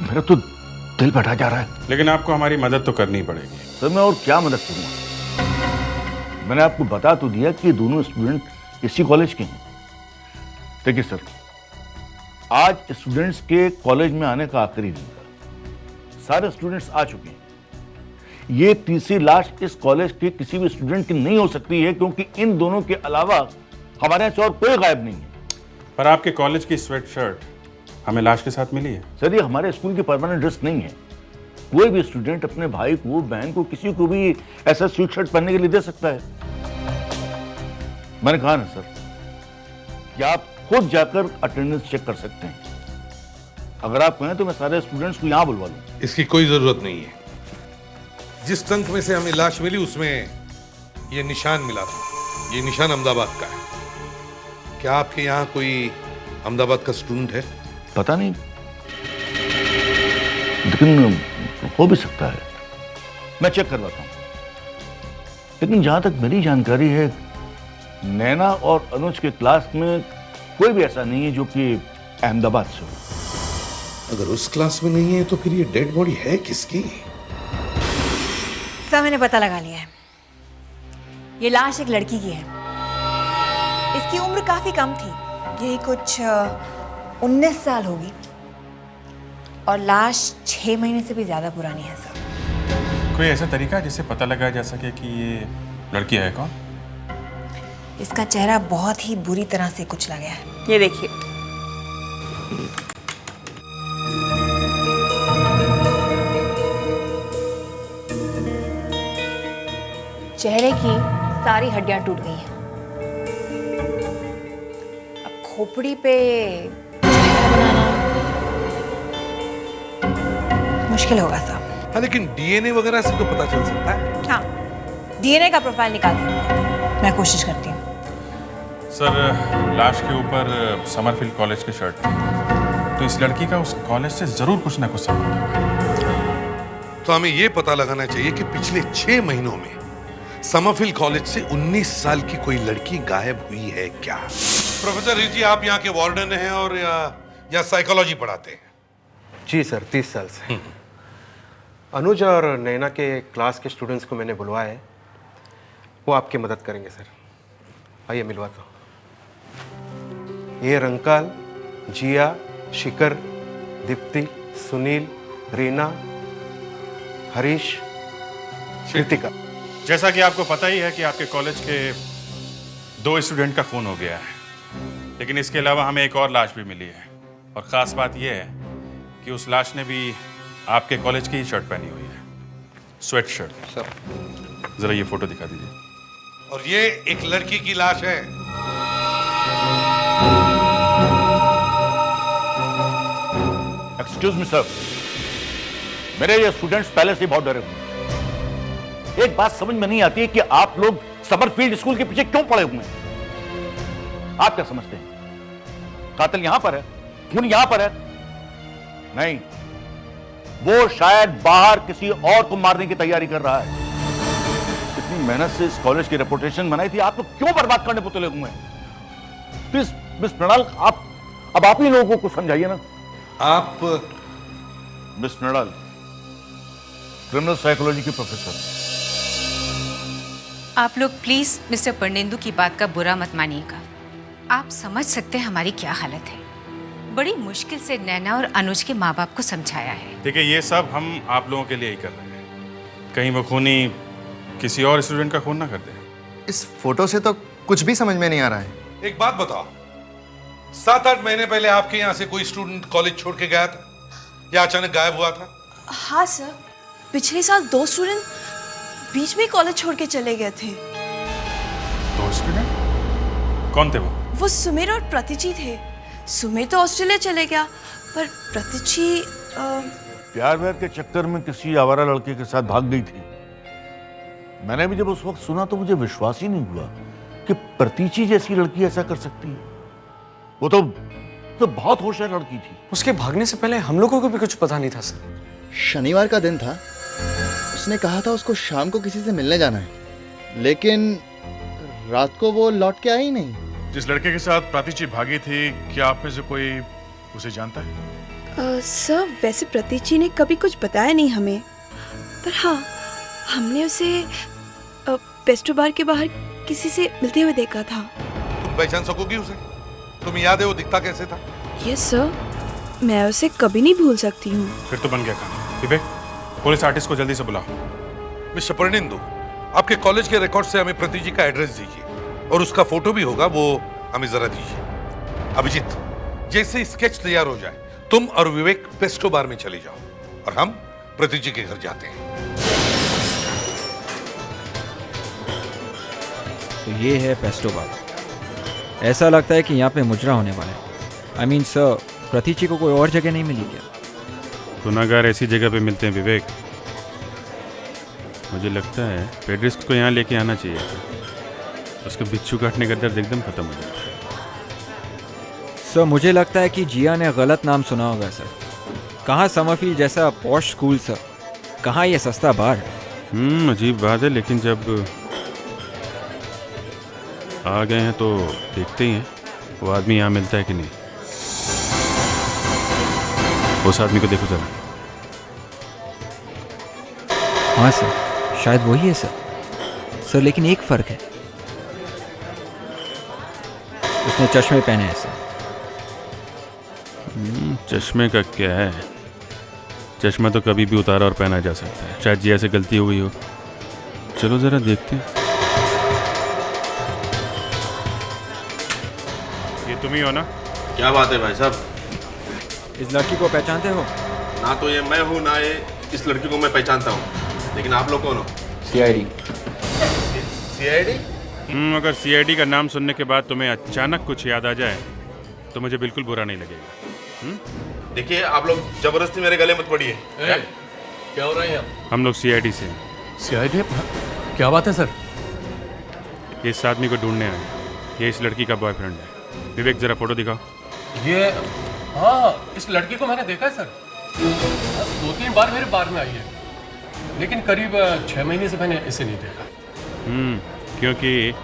मेरा तो दिल बैठा जा रहा है। लेकिन आपको हमारी मदद तो करनी पड़ेगी। सर मैं और क्या मदद करूंगा? मैंने आपको बता तो दिया कि दोनों स्टूडेंट इसी कॉलेज के हैं। देखिए सर, आज स्टूडेंट्स के कॉलेज में आने का आखिरी दिन था। सारे स्टूडेंट्स आ चुके हैं। ये तीसरी लाश इस कॉलेज के किसी भी स्टूडेंट की नहीं हो सकती है, क्योंकि इन दोनों के अलावा हमारे यहाँ से और कोई गायब नहीं है। पर आपके कॉलेज की स्वेट शर्ट हमें लाश के साथ मिली है। सर ये हमारे स्कूल की परमानेंट ड्रेस नहीं है। कोई भी स्टूडेंट अपने भाई को, बहन को, किसी को भी ऐसा स्वेट शर्ट पहनने के लिए दे सकता है। मैंने कहा ना सर कि आप खुद जाकर अटेंडेंस चेक कर सकते हैं। अगर आप कहें तो मैं सारे स्टूडेंट्स को यहां बुलवा लूं। इसकी कोई जरूरत नहीं है। जिस टंक में से हमें लाश मिली उसमें ये निशान मिला था। ये निशान अहमदाबाद का है। क्या आपके यहाँ कोई अहमदाबाद का स्टूडेंट है? पता नहीं, लेकिन हो भी सकता है। मैं चेक करवाता हूं। लेकिन जहां तक मेरी जानकारी है, नैना और अनुज के क्लास में कोई भी ऐसा नहीं है जो कि अहमदाबाद से हो। अगर उस क्लास में नहीं है तो फिर ये डेड बॉडी है किसकी? सब मैंने पता लगा लिया है। ये लाश एक लड़की की है। इसकी उम्र काफी कम थी, यही कुछ 19 साल होगी, और लाश 6 महीने से भी ज्यादा पुरानी है सर। कोई ऐसा तरीका जिससे पता लगाया जा सके कि ये लड़की है कौन? इसका चेहरा बहुत ही बुरी तरह से कुचला गया है। ये देखिए। चेहरे की सारी हड्डियां टूट गई हैं। अब खोपड़ी पे चेहरा बनाना मुश्किल होगा साहब। हाँ, लेकिन डीएनए वगैरह से तो पता चल सकता है। हाँ, डीएनए का प्रोफाइल निकाल सकते हैं। मैं कोशिश करती हूँ। सर, लाश के ऊपर समरफील्ड कॉलेज की शर्ट थी, तो इस लड़की का उस कॉलेज से जरूर कुछ ना कुछ संबंध होगा। तो हमें यह पता लगाना चाहिए कि पिछले 6 महीनों में समरफील्ड कॉलेज से 19 साल की कोई लड़की गायब हुई है क्या? प्रोफेसर रिजी, आप यहाँ के वार्डन हैं और यहाँ साइकोलॉजी पढ़ाते हैं? जी सर, 30 साल से। अनुज और नैना के क्लास के स्टूडेंट्स को मैंने बुलवाया है। वो आपकी मदद करेंगे सर। आइए मिलवाता हूँ। ये रंकाल, जिया, शिखर, दीप्ति, सुनील, रीना, हरीश, कृतिका। जैसा कि आपको पता ही है कि आपके कॉलेज के 2 स्टूडेंट का खून हो गया है, लेकिन इसके अलावा हमें एक और लाश भी मिली है। और ख़ास बात यह है कि उस लाश ने भी आपके कॉलेज की ही शर्ट पहनी हुई है, स्वेट शर्ट। सर ज़रा ये फोटो दिखा दीजिए। और ये एक लड़की की लाश है। एक्सक्यूज मी सर, मेरे ये स्टूडेंट्स पहले से बहुत डरे हुए हैं। एक बात समझ में नहीं आती है कि आप लोग समरफील्ड स्कूल के पीछे क्यों पड़े हुए हैं? आप क्या समझते हैं कातिल यहां पर है, खून यहां पर है? नहीं, वो शायद बाहर किसी और को मारने की तैयारी कर रहा है। इतनी मेहनत से इस कॉलेज की रेपुटेशन बनाई थी, आप लोग क्यों बर्बाद करने को तुले हुए हैं? प्लीज मिस मृणाल, आप ही लोगों को समझाइए ना। आप मिस मृणाल क्रिमिनल साइकोलॉजी के प्रोफेसर। आप लोग प्लीज मिस्टर पर्नेंदु की बात का बुरा मत मानिएगा। आप समझ सकते हैं हमारी क्या हालत है। बड़ी मुश्किल से नैना और अनुज के माँ बाप को समझाया है। देखिए, ये सब हम आप लोगों के लिए ही कर रहे हैं। कहीं वो खूनी किसी और स्टूडेंट का खून ना कर दे। इस फोटो से तो कुछ भी समझ में नहीं आ रहा है। एक बात बताओ, 7-8 महीने पहले आपके यहाँ से कोई स्टूडेंट कॉलेज छोड़ के गया था या अचानक गायब हुआ था? हाँ सर, पिछले साल 2 स्टूडेंट बीच में कॉलेज छोड़ के चले गए थे। 2 स्टूडेंट? कौन थे वो? वो सुमेर और प्रतिची थे। सुमेर तो ऑस्ट्रेलिया चले गया, पर प्रतिची प्यार व्यार के चक्कर में किसी आवारा लड़के के साथ भाग गई थी। मैंने भी जब उस वक्त सुना तो मुझे विश्वास ही नहीं हुआ कि प्रतीची जैसी लड़की ऐसा कर सकती है। वो तो बहुत होशियार लड़की थी। उसके भागने से पहले हम लोगों को भी कुछ पता नहीं था सर। शनिवार का दिन था, उसने कहा था उसको शाम को किसी से मिलने जाना है। लेकिन रात को वो लौट के आई नहीं। जिस लड़के के साथ प्रातिची भागी थी, क्या आप में से कोई उसे जानता है? सर, वैसे प्रतीची ने कभी कुछ बताया नहीं हमें, पर हाँ, हमने उसे पेस्ट्रो बार के बाहर किसी से मिलते हुए देखा था। तुम पहचान सकोगी उसे? तुम्हें याद है वो दिखता कैसे था? यस सर, मैं उसे कभी नहीं भूल सकती हूँ। फिर तो बन गया काम। विवेक, पुलिस आर्टिस्ट को जल्दी से बुलाओ। मिस्टर परनिंदु, आपके कॉलेज के रिकॉर्ड से हमें प्रतीची का एड्रेस दीजिए और उसका फोटो भी होगा, वो हमें जरा दीजिए। अभिजीत, जैसे स्केच तैयार हो जाए तुम और विवेक पेस्ट्रो बार में चले जाओ और हम प्रतीची के घर जाते हैं। तो ये है पेस्ट्रो बार। ऐसा लगता है कि यहाँ पे मुजरा होने वाला है। आई मीन सर, प्रतीची को कोई और जगह नहीं मिली क्या? गुनाहगार ऐसी जगह पे मिलते हैं विवेक। मुझे लगता है पेड्रिस्ट को यहाँ लेके आना चाहिए था। उसके बिच्छू काटने का दर्द एकदम खत्म हो जाता है। सर, मुझे लगता है कि जिया ने गलत नाम सुना होगा सर। कहाँ समरफील्ड जैसा पॉश स्कूल सर, कहाँ ये सस्ता बार। अजीब बात है, लेकिन जब आ गए हैं तो देखते ही हैं वो आदमी यहाँ मिलता है कि नहीं। उस आदमी को देखो जरा। हाँ सर, शायद वही है सर। सर, लेकिन एक फर्क है, उसने चश्मे पहने हैं सर। चश्मे का क्या है? चश्मा तो कभी भी उतारा और पहना जा सकता है। शायद जिया से गलती हो गई हो। चलो जरा देखते हैं। ये तुम ही हो ना? क्या बात है भाई साहब? इस लड़की को पहचानते हो? ना तो ये मैं हूँ, ना ये इस लड़की को मैं पहचानता हूँ। लेकिन आप लोग कौन हो? सीआईडी। सीआईडी? अगर सीआईडी का नाम सुनने के बाद तुम्हें अचानक कुछ याद आ जाए तो मुझे बिल्कुल बुरा नहीं लगेगा। देखिए, आप लोग जबरदस्ती मेरे गले मत पड़िए। क्या हो रहा है? हम लोग सीआईडी से। सीआईडी? क्या बात है सर? इस आदमी को ढूंढने आए। ये इस लड़की का बॉयफ्रेंड है। विवेक, जरा फोटो दिखाओ। ये हाँ, इस लड़की को मैंने देखा है सर। 2-3 बार मेरे बार में आई है, लेकिन करीब 6 महीने से मैंने इसे नहीं देखा। क्योंकि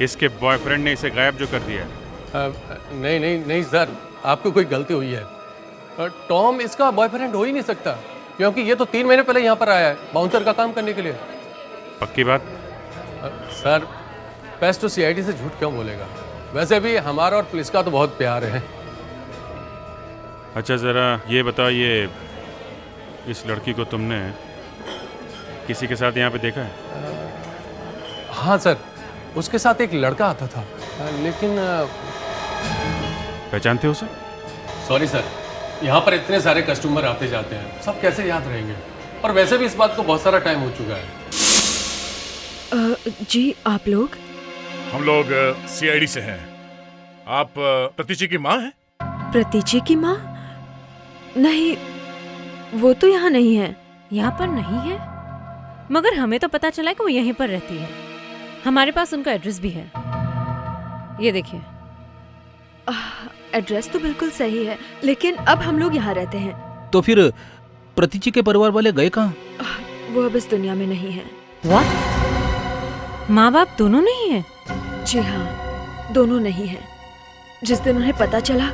इसके बॉयफ्रेंड ने इसे गायब जो कर दिया है। नहीं नहीं नहीं सर, आपको कोई गलती हुई है। टॉम इसका बॉयफ्रेंड हो ही नहीं सकता, क्योंकि ये तो 3 महीने पहले यहाँ पर आया है बाउंसर का काम करने के लिए। पक्की बात? सर, पेस्ट्रो सीआईडी से झूठ क्यों बोलेगा? वैसे भी हमारा और पुलिस का तो बहुत प्यार है। अच्छा, ज़रा ये बताओ, ये इस लड़की को तुमने किसी के साथ यहाँ पे देखा है? हाँ सर, उसके साथ एक लड़का आता था, लेकिन पहचानते हो उसे? सॉरी सर, यहाँ पर इतने सारे कस्टमर आते जाते हैं, सब कैसे याद रहेंगे? और वैसे भी इस बात को बहुत सारा टाइम हो चुका है। जी, आप लोग? हम लोग सीआईडी से हैं। आप प्रतीची की माँ हैं? प्रतीची की माँ? नहीं, वो तो यहाँ नहीं है। यहाँ पर नहीं है? मगर हमें तो पता चला कि वो यहीं पर रहती है। हमारे पास उनका एड्रेस भी है, ये देखिए। एड्रेस तो बिल्कुल सही है, लेकिन अब हम लोग यहाँ रहते हैं। तो फिर प्रतीची के परिवार वाले गए कहाँ? वो अब इस दुनिया में नहीं है। What? माँ बाप दोनों नहीं है? जी हाँ, दोनों नहीं है। जिस दिन उन्हें पता चला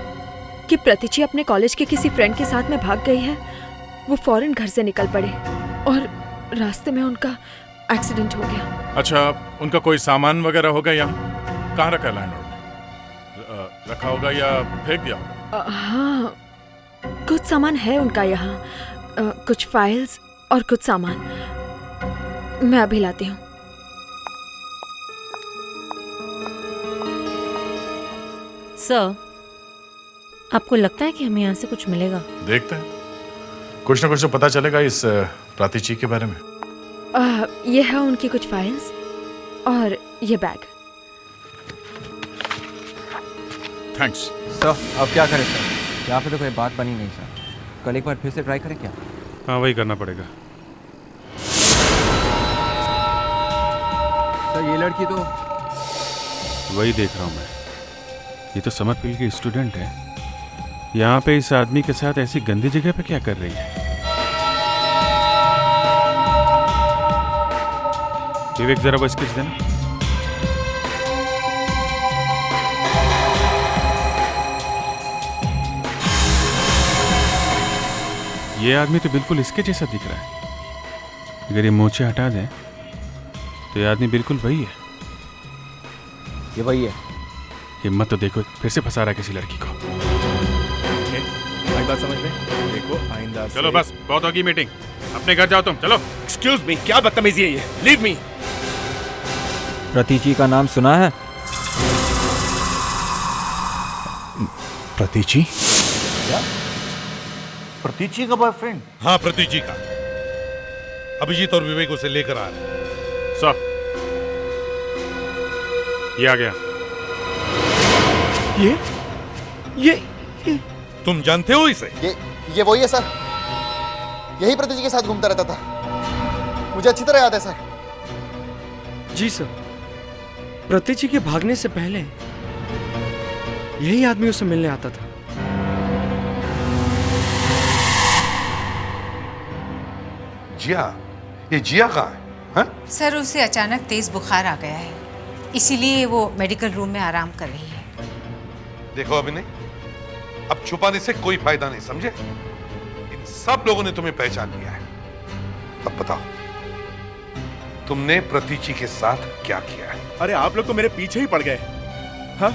कि प्रतीची अपने कॉलेज के किसी फ्रेंड के साथ में भाग गई है, वो फौरन घर से निकल पड़े और रास्ते में उनका एक्सीडेंट हो गया। अच्छा, उनका कोई सामान वगैरह होगा यहाँ? कहाँ रखा है लैंडलॉर्ड? रखा होगा या फेंक दिया होगा? हाँ, कुछ सामान है उनका यहाँ, कुछ फाइल्स और कुछ सामान। मैं अभी लाती हूँ। सर, आपको लगता है कि हमें यहाँ से कुछ मिलेगा? देखते हैं, कुछ ना कुछ तो पता चलेगा इस प्रातीची के बारे में। ये है उनकी कुछ फाइल्स और ये बैग। Thanks sir. अब क्या करें सर? यहाँ पे तो कोई बात बनी नहीं सर। कल एक बार फिर से ट्राई करें क्या? हाँ, वही करना पड़ेगा। सर, ये लड़की तो वही देख रहा हूँ मैं। ये तो समरफील्ड की स्टूडेंट है। यहाँ पे इस आदमी के साथ ऐसी गंदी जगह पे क्या कर रही है? विवेक जरा वो स्केच देना। ये आदमी तो बिल्कुल इसके जैसा दिख रहा है। अगर ये मोचे हटा दें तो ये आदमी बिल्कुल वही है। ये वही है। हिम्मत तो देखो, फिर से फंसा रहा है किसी लड़की को। बात समझ में, देखो आइंदा चलो बस, बहुत होगी मीटिंग, अपने घर जाओ तुम। चलो। एक्सक्यूज मी, क्या बदतमीजी है ये? Leave me. प्रतीची का नाम सुना है? प्रतीची? क्या? प्रतीची का बॉयफ्रेंड? हाँ, प्रतीची का। अभिजीत और विवेक उसे लेकर आ रहे हैं। सब ये आ गया। ये तुम जानते हो इसे? ये वही है सर, यही प्रतीची के साथ घूमता रहता था, मुझे अच्छी तरह याद है सर। जी सर, प्रतीची के भागने से पहले यही आदमी उससे मिलने आता था। जिया? ये जिया कहाँ है? हाँ? सर, उसे अचानक तेज बुखार आ गया है, इसीलिए वो मेडिकल रूम में आराम कर रही है। देखो अभिनय, अब छुपाने से कोई फायदा नहीं, समझे? इन सब लोगों ने तुम्हें पहचान लिया है। अब बताओ, तुमने प्रतीची के साथ क्या किया है? अरे आप लोग तो मेरे पीछे ही पड़ गए। हाँ?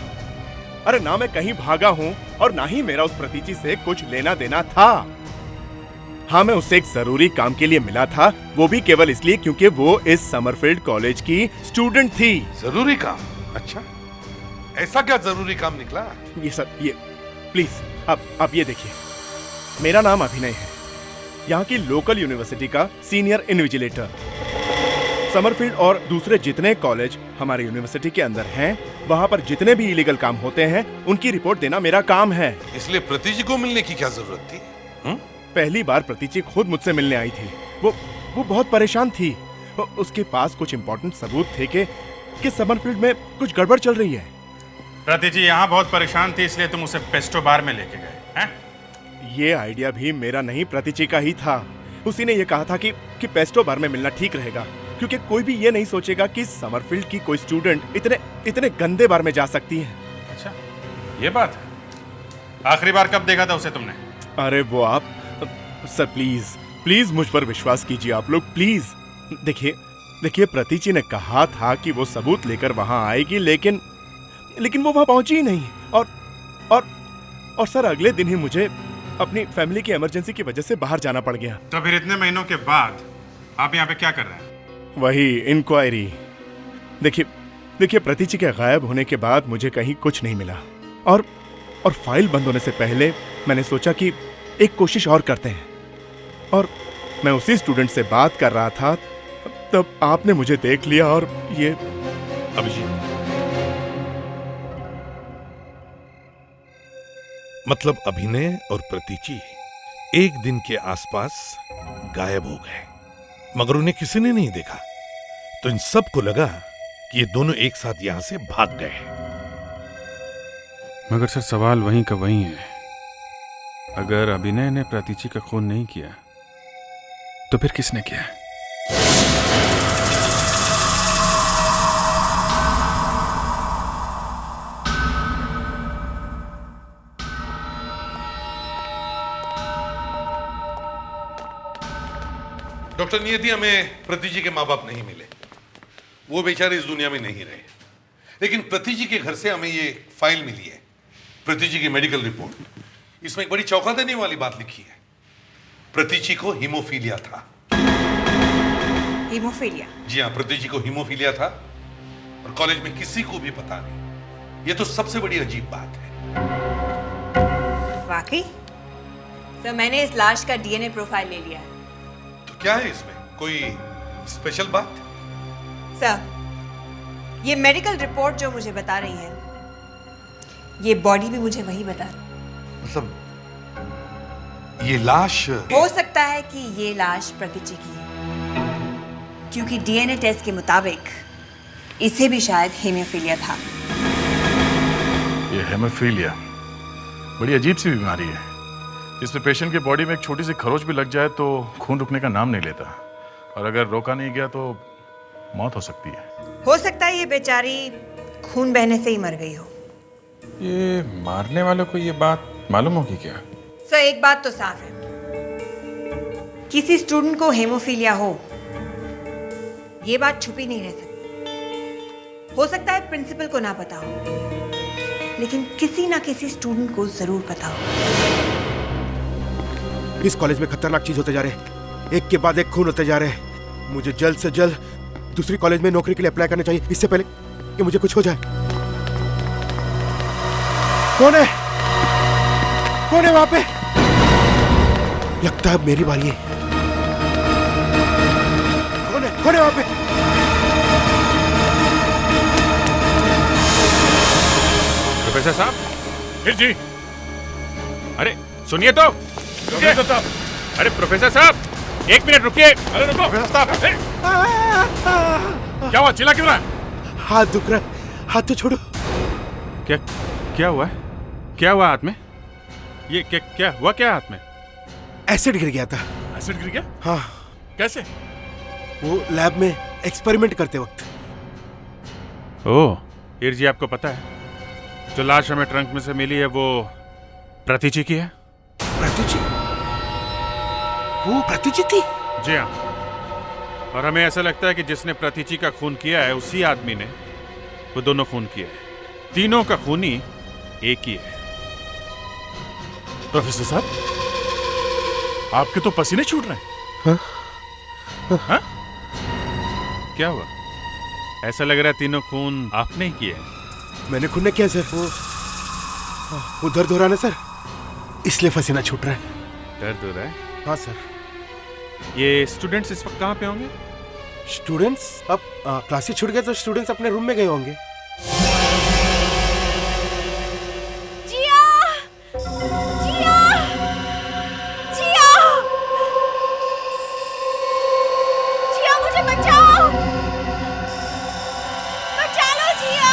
अरे ना मैं कहीं भागा हूं और ना ही मेरा उस प्रतीची से कुछ लेना देना था। हाँ, मैं उससे एक जरूरी काम के लिए मिला था, वो भी केवल इसलिए क्योंकि वो इस समरफील्ड कॉलेज की स्टूडेंट थी। जरूरी काम? अच्छा, ऐसा क्या जरूरी काम निकला? ये सर, ये प्लीज आप ये देखिए, मेरा नाम अभिनय है, यहाँ की लोकल यूनिवर्सिटी का सीनियर इन्विजिलेटर। समरफील्ड और दूसरे जितने कॉलेज हमारे यूनिवर्सिटी के अंदर हैं, वहाँ पर जितने भी इलीगल काम होते हैं, उनकी रिपोर्ट देना मेरा काम है। इसलिए प्रतीची को मिलने की क्या जरूरत थी? पहली बार प्रतीची खुद मुझसे मिलने आई थी। वो बहुत परेशान थी। उसके पास कुछ इंपॉर्टेंट सबूत थे कि समरफील्ड में कुछ गड़बड़ चल रही है। प्रतीची यहाँ बहुत परेशान थी, इसलिए तुम उसे पेस्टो बार में लेके गए हैं? ये आइडिया भी मेरा नहीं, प्रतीची का ही था। उसी ने ये कहा था कि पेस्टो बार में मिलना ठीक रहेगा, क्योंकि कोई भी ये नहीं सोचेगा कि समरफील्ड की कोई स्टूडेंट इतने गंदे बार में जा सकती है। अच्छा, ये बात है। आखिरी बार कब देखा था उसे तुमने? अरे वो आप सर, प्लीज मुझ पर विश्वास कीजिए आप लोग, प्लीज। देखिए प्रतीची ने कहा था कि वो सबूत लेकर वहां आएगी, लेकिन वो वहां पहुंची ही नहीं। और सर, अगले दिन ही मुझे अपनी फैमिली की इमरजेंसी की वजह से बाहर जाना पड़ गया। तो फिर इतने महीनों के बाद आप यहाँ पे क्या कर रहे हैं? वही इंक्वायरी। देखिए प्रतीची के गायब होने के बाद मुझे कहीं कुछ नहीं मिला, और फाइल बंद होने से पहले मैंने सोचा कि एक कोशिश और करते हैं। और मैं उसी स्टूडेंट से बात कर रहा था, तब आपने मुझे देख लिया और ये। अभिजीत, मतलब अभिनय और प्रतीची एक दिन के आसपास गायब हो गए, मगर उन्हें किसी ने नहीं देखा, तो इन सबको लगा कि ये दोनों एक साथ यहां से भाग गए। मगर सर, सवाल वहीं का वहीं है। अगर अभिनय ने प्रतीची का खून नहीं किया तो फिर किसने किया? डॉक्टर नियति, हमें प्रतीची के माँ बाप नहीं मिले, वो बेचारे इस दुनिया में नहीं रहे, लेकिन प्रतीची के घर से हमें ये फाइल मिली है, प्रतीची की मेडिकल रिपोर्ट। इसमें एक बड़ी चौंका देने वाली बात लिखी है। प्रतीची को हीमोफीलिया था। हीमोफीलिया? जी हाँ, प्रतीची को हीमोफीलिया था और कॉलेज में किसी को भी पता नहीं। ये तो सबसे बड़ी अजीब बात है। वाकई? सर, मैंने इस लाश का डीएनए प्रोफाइल ले लिया है। तो क्या है इसमें, कोई स्पेशल बात? सर, ये मेडिकल रिपोर्ट जो मुझे बता रही है, ये बॉडी भी मुझे वही बता रही है। मतलब ये लाश? हो सकता है कि ये लाश प्रतीची की है, क्योंकि डीएनए टेस्ट के मुताबिक इसे भी शायद हेमोफीलिया था। ये हेमोफीलिया बड़ी अजीब सी बीमारी है, जिसमें पेशेंट के बॉडी में एक छोटी सी खरोच भी लग जाए तो खून रुकने का नाम नहीं लेता, और अगर रोका नहीं गया तो मौत हो सकती है। हो सकता है ये बेचारी खून बहने से ही मर गई हो। ये मारने वालों को ये बात मालूम होगी क्या? सर एक बात तो साफ है, किसी स्टूडेंट को हेमोफीलिया हो ये बात छुपी नहीं रह सकती। हो सकता है प्रिंसिपल को ना पता हो, लेकिन किसी ना किसी स्टूडेंट को जरूर पता हो। इस कॉलेज में खतरनाक चीज होते जा रहे हैं, एक के बाद एक खून होते जा रहे हैं। मुझे जल्द से जल्द दूसरी कॉलेज में नौकरी के लिए अप्लाई करना चाहिए, इससे पहले कि मुझे कुछ हो जाए। कौन है? कौन है वहां पे? लगता है अब मेरी बारी है। कौन है? कौन है वहां पे? प्रोफेसर साहब, फिर जी, अरे सुनिए तो। प्रोफेसर साहब, अरे प्रोफेसर साहब, एक मिनट रुकिए। अरे रुको प्रोफेसर साहब। क्या हुआ, चिल्ला क्यों रहा है? हाथ दुख रहा है, हाथ तो छोड़ो। क्या हुआ है? क्या हुआ हाथ में? ये क्या हुआ, क्या हाथ में? एसिड गिर गया था। एसिड गिर गया? हाँ। कैसे? वो लैब में एक्सपेरिमेंट करते वक्त। ओह, हीर जी आपको पता है जो लाश हमें ट्रंक में से मिली है वो प्रतीची की है? प्रतीची? वो प्रतीची थी? जी हाँ, और हमें ऐसा लगता है कि जिसने प्रतीची का खून किया है उसी आदमी ने वो दोनों खून किए हैं। तीनों का खूनी एक ही है। प्रोफेसर साहब, आपके तो पसीने छूट रहे हैं। हाँ? क्या हुआ? ऐसा लग रहा है तीनों खून आपने ही किए हैं। मैंने खून नहीं किया सर, वो दर्द हो रहा है ना सर, इसलिए पसीना छूट रहा है। दर्द हो रहा है? हाँ सर। ये स्टूडेंट्स इस वक्त कहाँ पे होंगे? स्टूडेंट्स अब क्लासेस छूट गए तो स्टूडेंट्स अपने रूम में गए होंगे। जिया! जिया! जिया! जिया मुझे बचाओ! बचा लो जिया!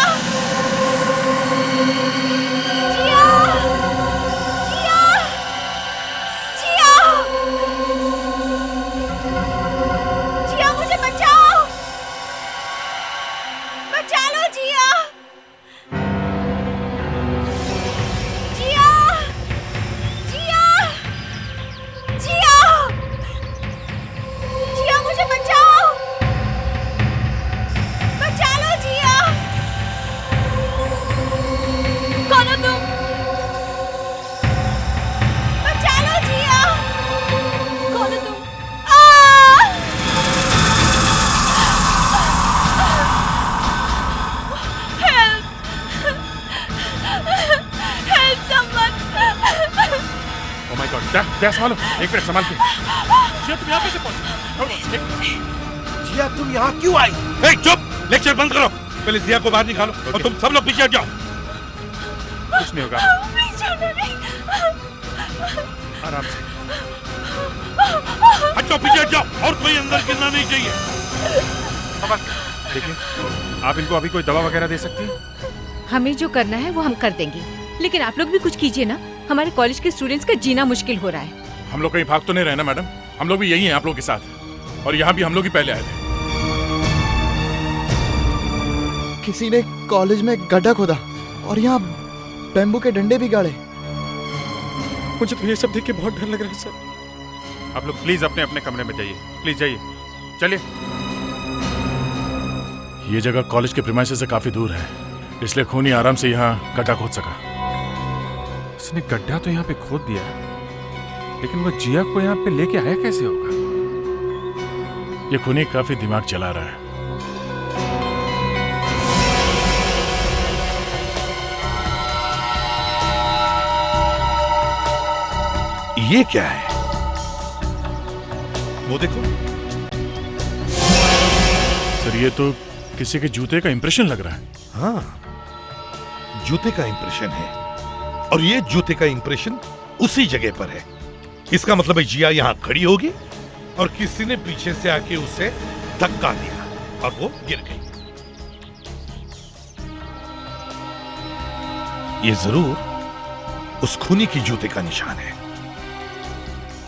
जिया! जिया! जिया! जिया मुझे बचाओ! बचा लो जिया! जिया! जिया! जिया! जिया मुझे बचाओ! बचा लो जिया! कौन हो तुम? बचा लो जिया! कौन हो तुम? Help! Help someone! Oh my God, क्या संभालो, एक मिनट संभाल के। जिया तुम यहाँ कैसे पहुंची? जिया तुम यहाँ क्यों आई? चुप, लेक्चर बंद करो। पहले जिया को बाहर निकालो और तुम सब लोग पीछे हट जाओ। कुछ नहीं होगा, आराम से। हट जाओ, पीछे हट जाओ, और कोई अंदर गिरना नहीं चाहिए। देखिए, आप इनको अभी कोई दवा वगैरह दे सकती हैं? हमें जो करना है वो हम कर देंगे, लेकिन आप लोग भी कुछ कीजिए ना। हमारे कॉलेज के स्टूडेंट्स का जीना मुश्किल हो रहा है। हम लोग कहीं भाग तो नहीं रहे ना मैडम? हम लोग भी यही हैं आप लोगों के साथ, और यहाँ भी हम लोग ही पहले आए थे। किसी ने कॉलेज में गड्ढा खोदा और यहाँ बैम्बू के डंडे भी गाड़े। मुझे तो ये सब देख के बहुत डर लग रहा है सर। आप लोग प्लीज अपने अपने कमरे में जाइए, प्लीज जाइए, चलिए। ये जगह कॉलेज के प्रीमाइसेस से काफी दूर है, इसलिए खूनी आराम से यहाँ गड्ढा खोद सका। उसने गड्ढा तो यहाँ पे खोद दिया है, लेकिन वो जिया को यहाँ पे लेके आया कैसे होगा? ये खूनी काफी दिमाग चला रहा है। ये क्या है? वो देखो सर, ये तो किसी के जूते का इंप्रेशन लग रहा है। हाँ, जूते का इंप्रेशन है, और ये जूते का इंप्रेशन उसी जगह पर है। इसका मतलब है जिया यहाँ खड़ी होगी और किसी ने पीछे से आके उसे धक्का दिया और वो गिर गई। ये जरूर उस खूनी की जूते का निशान है।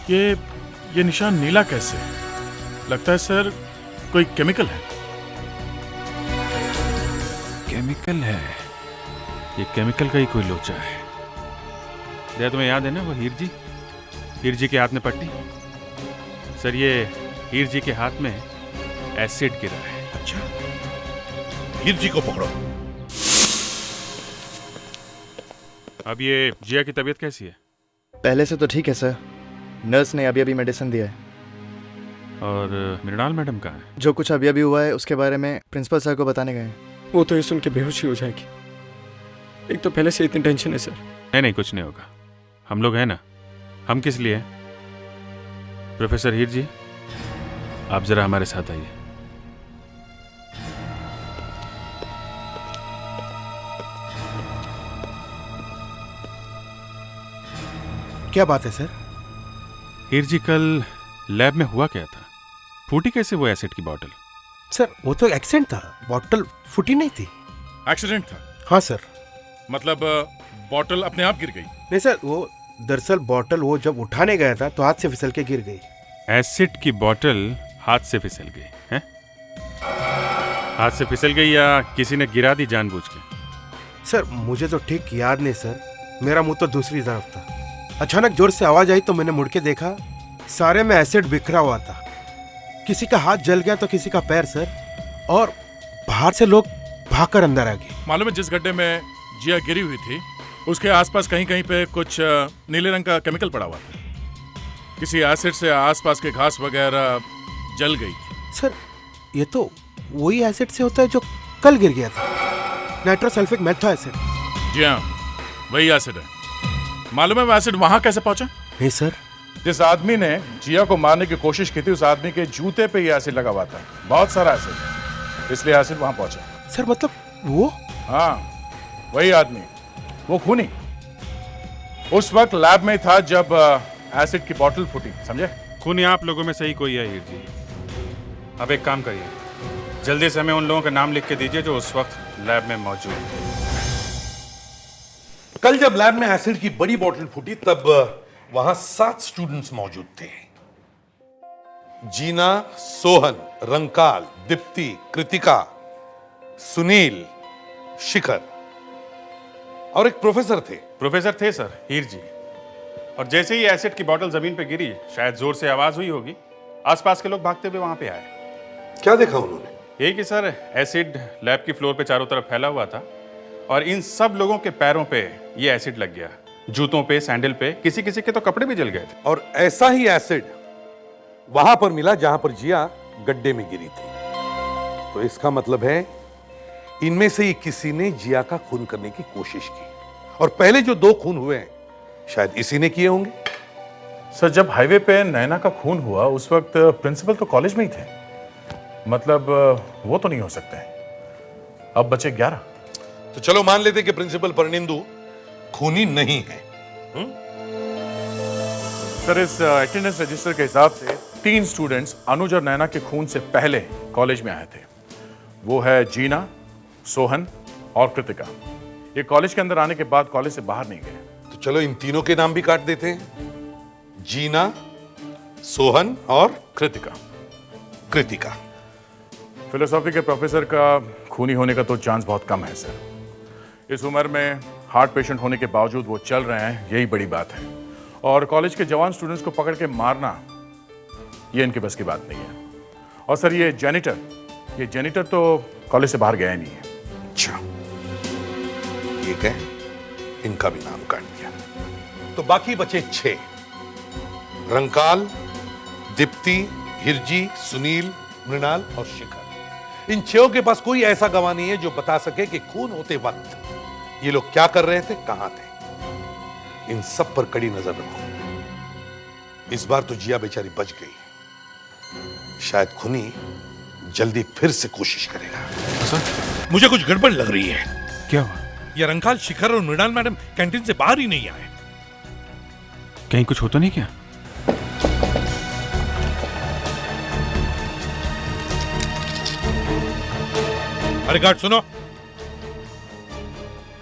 ये निशान नीला कैसे? लगता है सर कोई केमिकल है। केमिकल है, ये केमिकल का ही कोई लोचा है। दया तुम्हें याद है ना वो हीर जी के हाथ में पट्टी? सर ये हीर जी के हाथ में एसिड गिरा है। अच्छा, हीर जी को पकड़ो। अब ये जिया की तबीयत कैसी है? पहले से तो ठीक है सर, नर्स ने अभी अभी मेडिसिन दिया है। और मृणाल मैडम कहाँ है? जो कुछ अभी अभी हुआ है उसके बारे में प्रिंसिपल सर को बताने गए हैं। वो तो ये सुन के बेहोश ही हो जाएगी। एक तो पहले से इतनी टेंशन है सर। नहीं कुछ नहीं होगा, हम लोग हैं ना। हम किस लिए? प्रोफेसर हीर जी, आप जरा हमारे साथ आइए। क्या बात है सर? हीर जी, कल लैब में हुआ क्या था? फूटी कैसे वो एसिड की बॉटल? सर वो तो एक्सीडेंट था, बॉटल फूटी नहीं थी। एक्सीडेंट था? हाँ सर। मतलब बॉटल अपने आप गिर गई? नहीं सर, वो दरअसल बॉटल वो जब उठाने गया था तो हाथ से फिसल के गिर गई। एसिड की बॉटल हाथ से फिसल गई है? हाथ से फिसल गई या किसी ने गिरा दी जानबूझ के? सर मुझे तो ठीक याद नहीं सर, मेरा मुंह तो दूसरी तरफ था। अचानक जोर से आवाज आई तो मैंने मुड़ के देखा, सारे में एसिड बिखरा हुआ था। किसी का हाथ जल गया तो किसी का पैर सर, और बाहर से लोग भागकर अंदर आ गए। मालूम है जिस गड्ढे में जिया गिरी हुई थी उसके आसपास कहीं कहीं पे कुछ नीले रंग का केमिकल पड़ा हुआ था। किसी एसिड से आसपास के घास वगैरह जल गई थी। सर ये तो वही एसिड से होता है जो कल गिर गया था, नाइट्रोसल्फिक मेथा एसिड। जी हाँ, वही एसिड है। मालूम है वो एसिड वहां कैसे पहुंचा? नहीं सर। जिस आदमी ने जिया को मारने की कोशिश की थी उस आदमी के जूते पे ये एसिड लगा हुआ था, बहुत सारा एसिड, इसलिए एसिड वहां पहुंचा। सर मतलब वो? हाँ वही आदमी, वो खूनी उस वक्त लैब में था जब एसिड की बोतल फूटी, समझे? खूनी आप लोगों में से ही कोई है हीर जी। अब एक काम करिए, जल्दी से हमें उन लोगों का नाम लिख के दीजिए जो उस वक्त लैब में मौजूद थे। कल जब लैब में एसिड की बड़ी बोतल फूटी तब वहां 7 स्टूडेंट्स मौजूद थे। जीना, सोहन, रंकाल, दीप्ति, कृतिका, सुनील, शिखर और एक प्रोफेसर थे। प्रोफेसर थे सर, हीर जी। और जैसे ही एसिड की बोतल जमीन पे गिरी, शायद जोर से आवाज हुई होगी, आसपास के लोग भागते हुए वहां पे आए। क्या देखा उन्होंने? यही कि सर एसिड लैब की फ्लोर पे चारों तरफ फैला हुआ था और इन सब लोगों के पैरों पे ये एसिड लग गया, जूतों पे, सैंडल पे, किसी किसी के तो कपड़े भी जल गए थे। और ऐसा ही एसिड वहां पर मिला जहां पर जिया गड्ढे में गिरी थी। तो इसका मतलब है इनमें से ही किसी ने जिया का खून करने की कोशिश की, और पहले जो 2 खून हुए हैं शायद इसी ने किए होंगे। सर जब हाईवे पे नैना का खून हुआ उस वक्त प्रिंसिपल तो कॉलेज में ही थे, मतलब वो तो नहीं हो सकते। अब बचे 11। तो चलो मान लेते कि प्रिंसिपल परनिंदु खूनी नहीं है। सर इस अटेंडेंस रजिस्टर के हिसाब से 3 स्टूडेंट्स अनुज और नैना के खून से पहले कॉलेज में आए थे। वो है जीना, सोहन और कृतिका। ये कॉलेज के अंदर आने के बाद कॉलेज से बाहर नहीं गए। तो चलो इन तीनों के नाम भी काट देते हैं, जीना, सोहन और कृतिका। कृतिका। फिलोसॉफी के प्रोफेसर का खूनी होने का तो चांस बहुत कम है सर। इस उम्र में हार्ट पेशेंट होने के बावजूद वो चल रहे हैं, यही बड़ी बात है। और कॉलेज के जवान स्टूडेंट्स को पकड़ के मारना ये इनके बस की बात नहीं है। और सर ये जेनिटर तो कॉलेज से बाहर गया ही नहीं है। अच्छा, ठीक है, इनका भी नाम काट दिया। तो बाकी बचे 6, रंकाल, दीप्ति, हिरजी, सुनील, मृणाल और शिखर। इन 6 के पास कोई ऐसा गवाह नहीं है जो बता सके कि खून होते वक्त ये लोग क्या कर रहे थे, कहां थे। इन सब पर कड़ी नजर रखो। इस बार तो जिया बेचारी बच गई, शायद खूनी जल्दी फिर से कोशिश करेगा। सर मुझे कुछ गड़बड़ लग रही है। क्या हुआ? ये रंकाल, शिखर और मृणाल मैडम कैंटीन से बाहर ही नहीं आए। कहीं कुछ हो तो नहीं क्या? अरे गार्ड सुनो,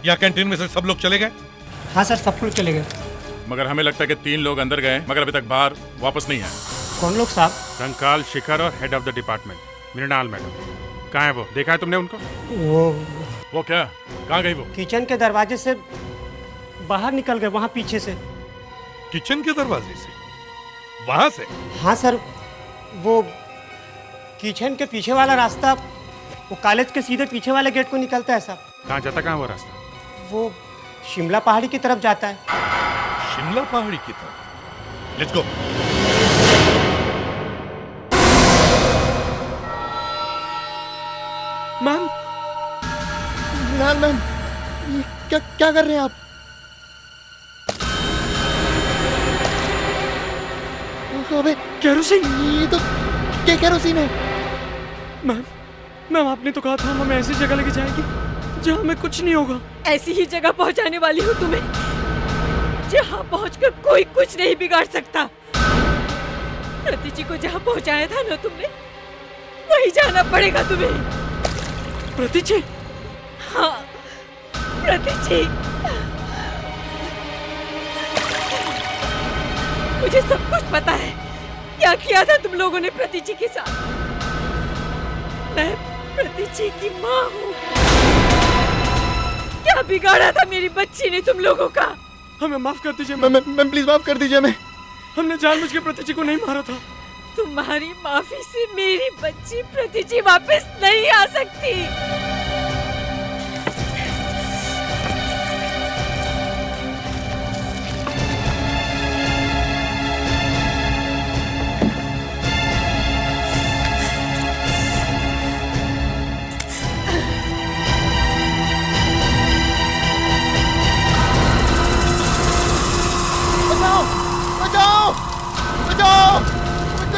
यहाँ कैंटीन में से सब लोग चले गए? हाँ सर, सब लोग चले गए। मगर हमें लगता है कि 3 लोग अंदर गए मगर अभी तक बाहर वापस नहीं आए। कौन लोग साहब? रंकाल, शिखर और head of the department Mrinal madam. कहाँ है वो? देखा है तुमने उनको? वो वो क्या? कहाँ गई वो? किचन के दरवाजे से बाहर निकल गए, वहाँ पीछे से। किचन के दरवाजे से? वहां से? हाँ सर, वो किचन के पीछे वाला रास्ता वो कॉलेज के सीधे पीछे वाले गेट को निकलता है साहब। कहाँ जाता, कहाँ वो रास्ता? वो शिमला पहाड़ी की तरफ जाता है। शिमला पहाड़ी की तरफ? Let's go. मैम, मैम, ये क्या क्या कर रहे हैं आप? अबे केरोसिन! ये तो क्या केरोसिन है? मैम आपने तो कहा था हमें ऐसी जगह लेके जाएगी जहाँ हमें कुछ नहीं होगा। ऐसी ही जगह पहुंचाने वाली हूँ तुम्हें जहाँ पहुंचकर कोई कुछ नहीं बिगाड़ सकता। प्रतिची को जहाँ पहुंचाया था ना तुमने, वहीं जाना पड़ेगा तुम्हें। प्रतिची? हाँ, प्रतिची। मुझे सब कुछ पता है क्या किया था तुम लोगों ने प्रतिची के साथ। मैं प्रतिची की माँ हूँ। क्या बिगाड़ा था मेरी बच्ची ने तुम लोगों का? हमें माफ कर दीजिए मैम, प्लीज माफ कर दीजिए। हमने जानबूझ के प्रतिची को नहीं मारा था। तुम्हारी माफी से मेरी बच्ची प्रतिची वापस नहीं आ सकती।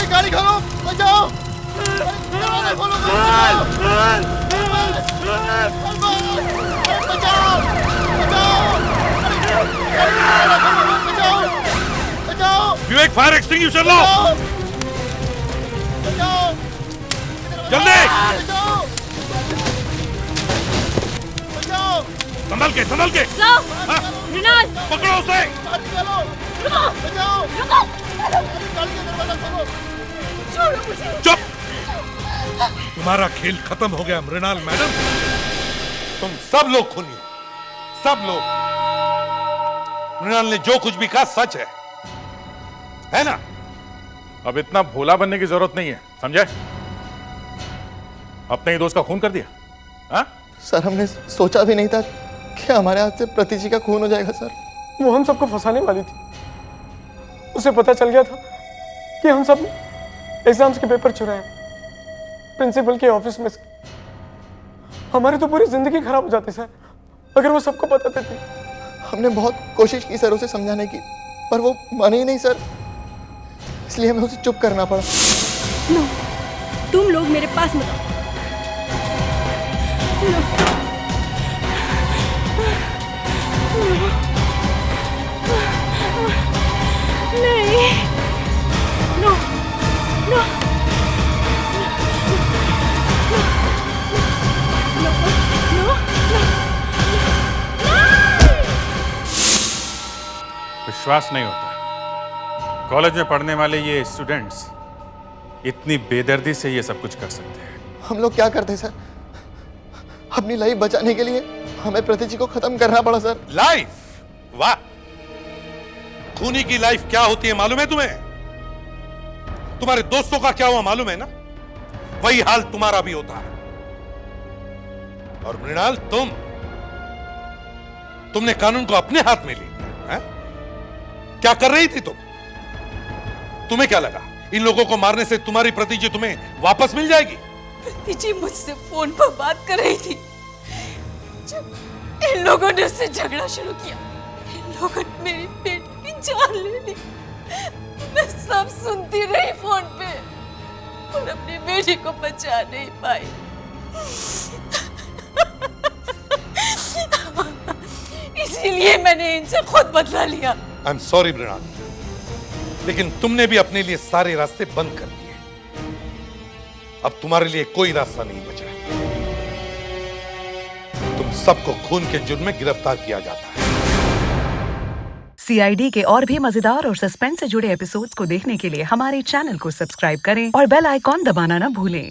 गाड़ी खोलो, बचाओ! दरवाजा खोलो, बचाओ! विवेक, फायर एक्सटिंग्विशर लो! जल्दी! संभल के, संभल के! मृणाल! पकड़ो उसे! रुको! छोड़ो मुझे! चुप! तुम्हारा खेल खत्म हो गया मृणाल मैडम। तुम सब लोग खूनी हो, सब लोग। मृणाल ने जो कुछ भी कहा सच है ना? अब इतना भोला बनने की जरूरत नहीं है, समझे? अपने ही दोस्त का खून कर दिया। हाँ? सर, हमने सोचा भी नहीं था कि हमारे हाथ से प्रतिची का खून हो जाएगा सर। वो हम सबको फंसाने वाली थी। उसे पता चल गया था कि हम सब एग्जाम्स के पेपर चुराए प्रिंसिपल के ऑफिस में। हमारी तो पूरी जिंदगी खराब हो जाती सर अगर वो सबको पता देती। हमने बहुत कोशिश की सर उसे समझाने की, पर वो माने ही नहीं सर, इसलिए हमें उसे चुप करना पड़ा। नो, तुम लोग मेरे पास मत आओ। नहीं, नो, नो, विश्वास नहीं होता कॉलेज में पढ़ने वाले ये स्टूडेंट्स इतनी बेदर्दी से ये सब कुछ कर सकते हैं। हम लोग क्या करते सर? अपनी लाइफ बचाने के लिए हमें प्रतिची को खत्म करना पड़ा सर। लाइफ? वाह! खूनी की लाइफ क्या होती है मालूम है तुम्हें? तुम्हारे दोस्तों का क्या हुआ मालूम है ना? वही हाल तुम्हारा भी होता है। और मृणाल, तुमने कानून को अपने हाथ में ले लिया है? क्या कर रही थी तुम? तुम्हें क्या लगा इन लोगों को मारने से तुम्हारी प्रतिजी तुम्हें वापस मिल जाएगी? प्रतिजी मुझसे फोन पर बात कर रही थी जब इन लोगों ने उससे झगड़ा शुरू किया। इन लोगों ने मेरी बेटी की जान ले ली। मैं सब सुनती रही फोन पे और अपनी बेटी को बचा नहीं पाई। इसीलिए मैंने इनसे खुद बदला लिया। आई एम सॉरी मृणाल, लेकिन तुमने भी अपने लिए सारे रास्ते बंद कर दिए। अब तुम्हारे लिए कोई रास्ता नहीं बचा। तुम सबको खून के जुर्म में गिरफ्तार किया जाता है। CID के और भी मजेदार और सस्पेंस से जुड़े एपिसोड्स को देखने के लिए हमारे चैनल को सब्सक्राइब करें और बेल आइकॉन दबाना ना भूलें।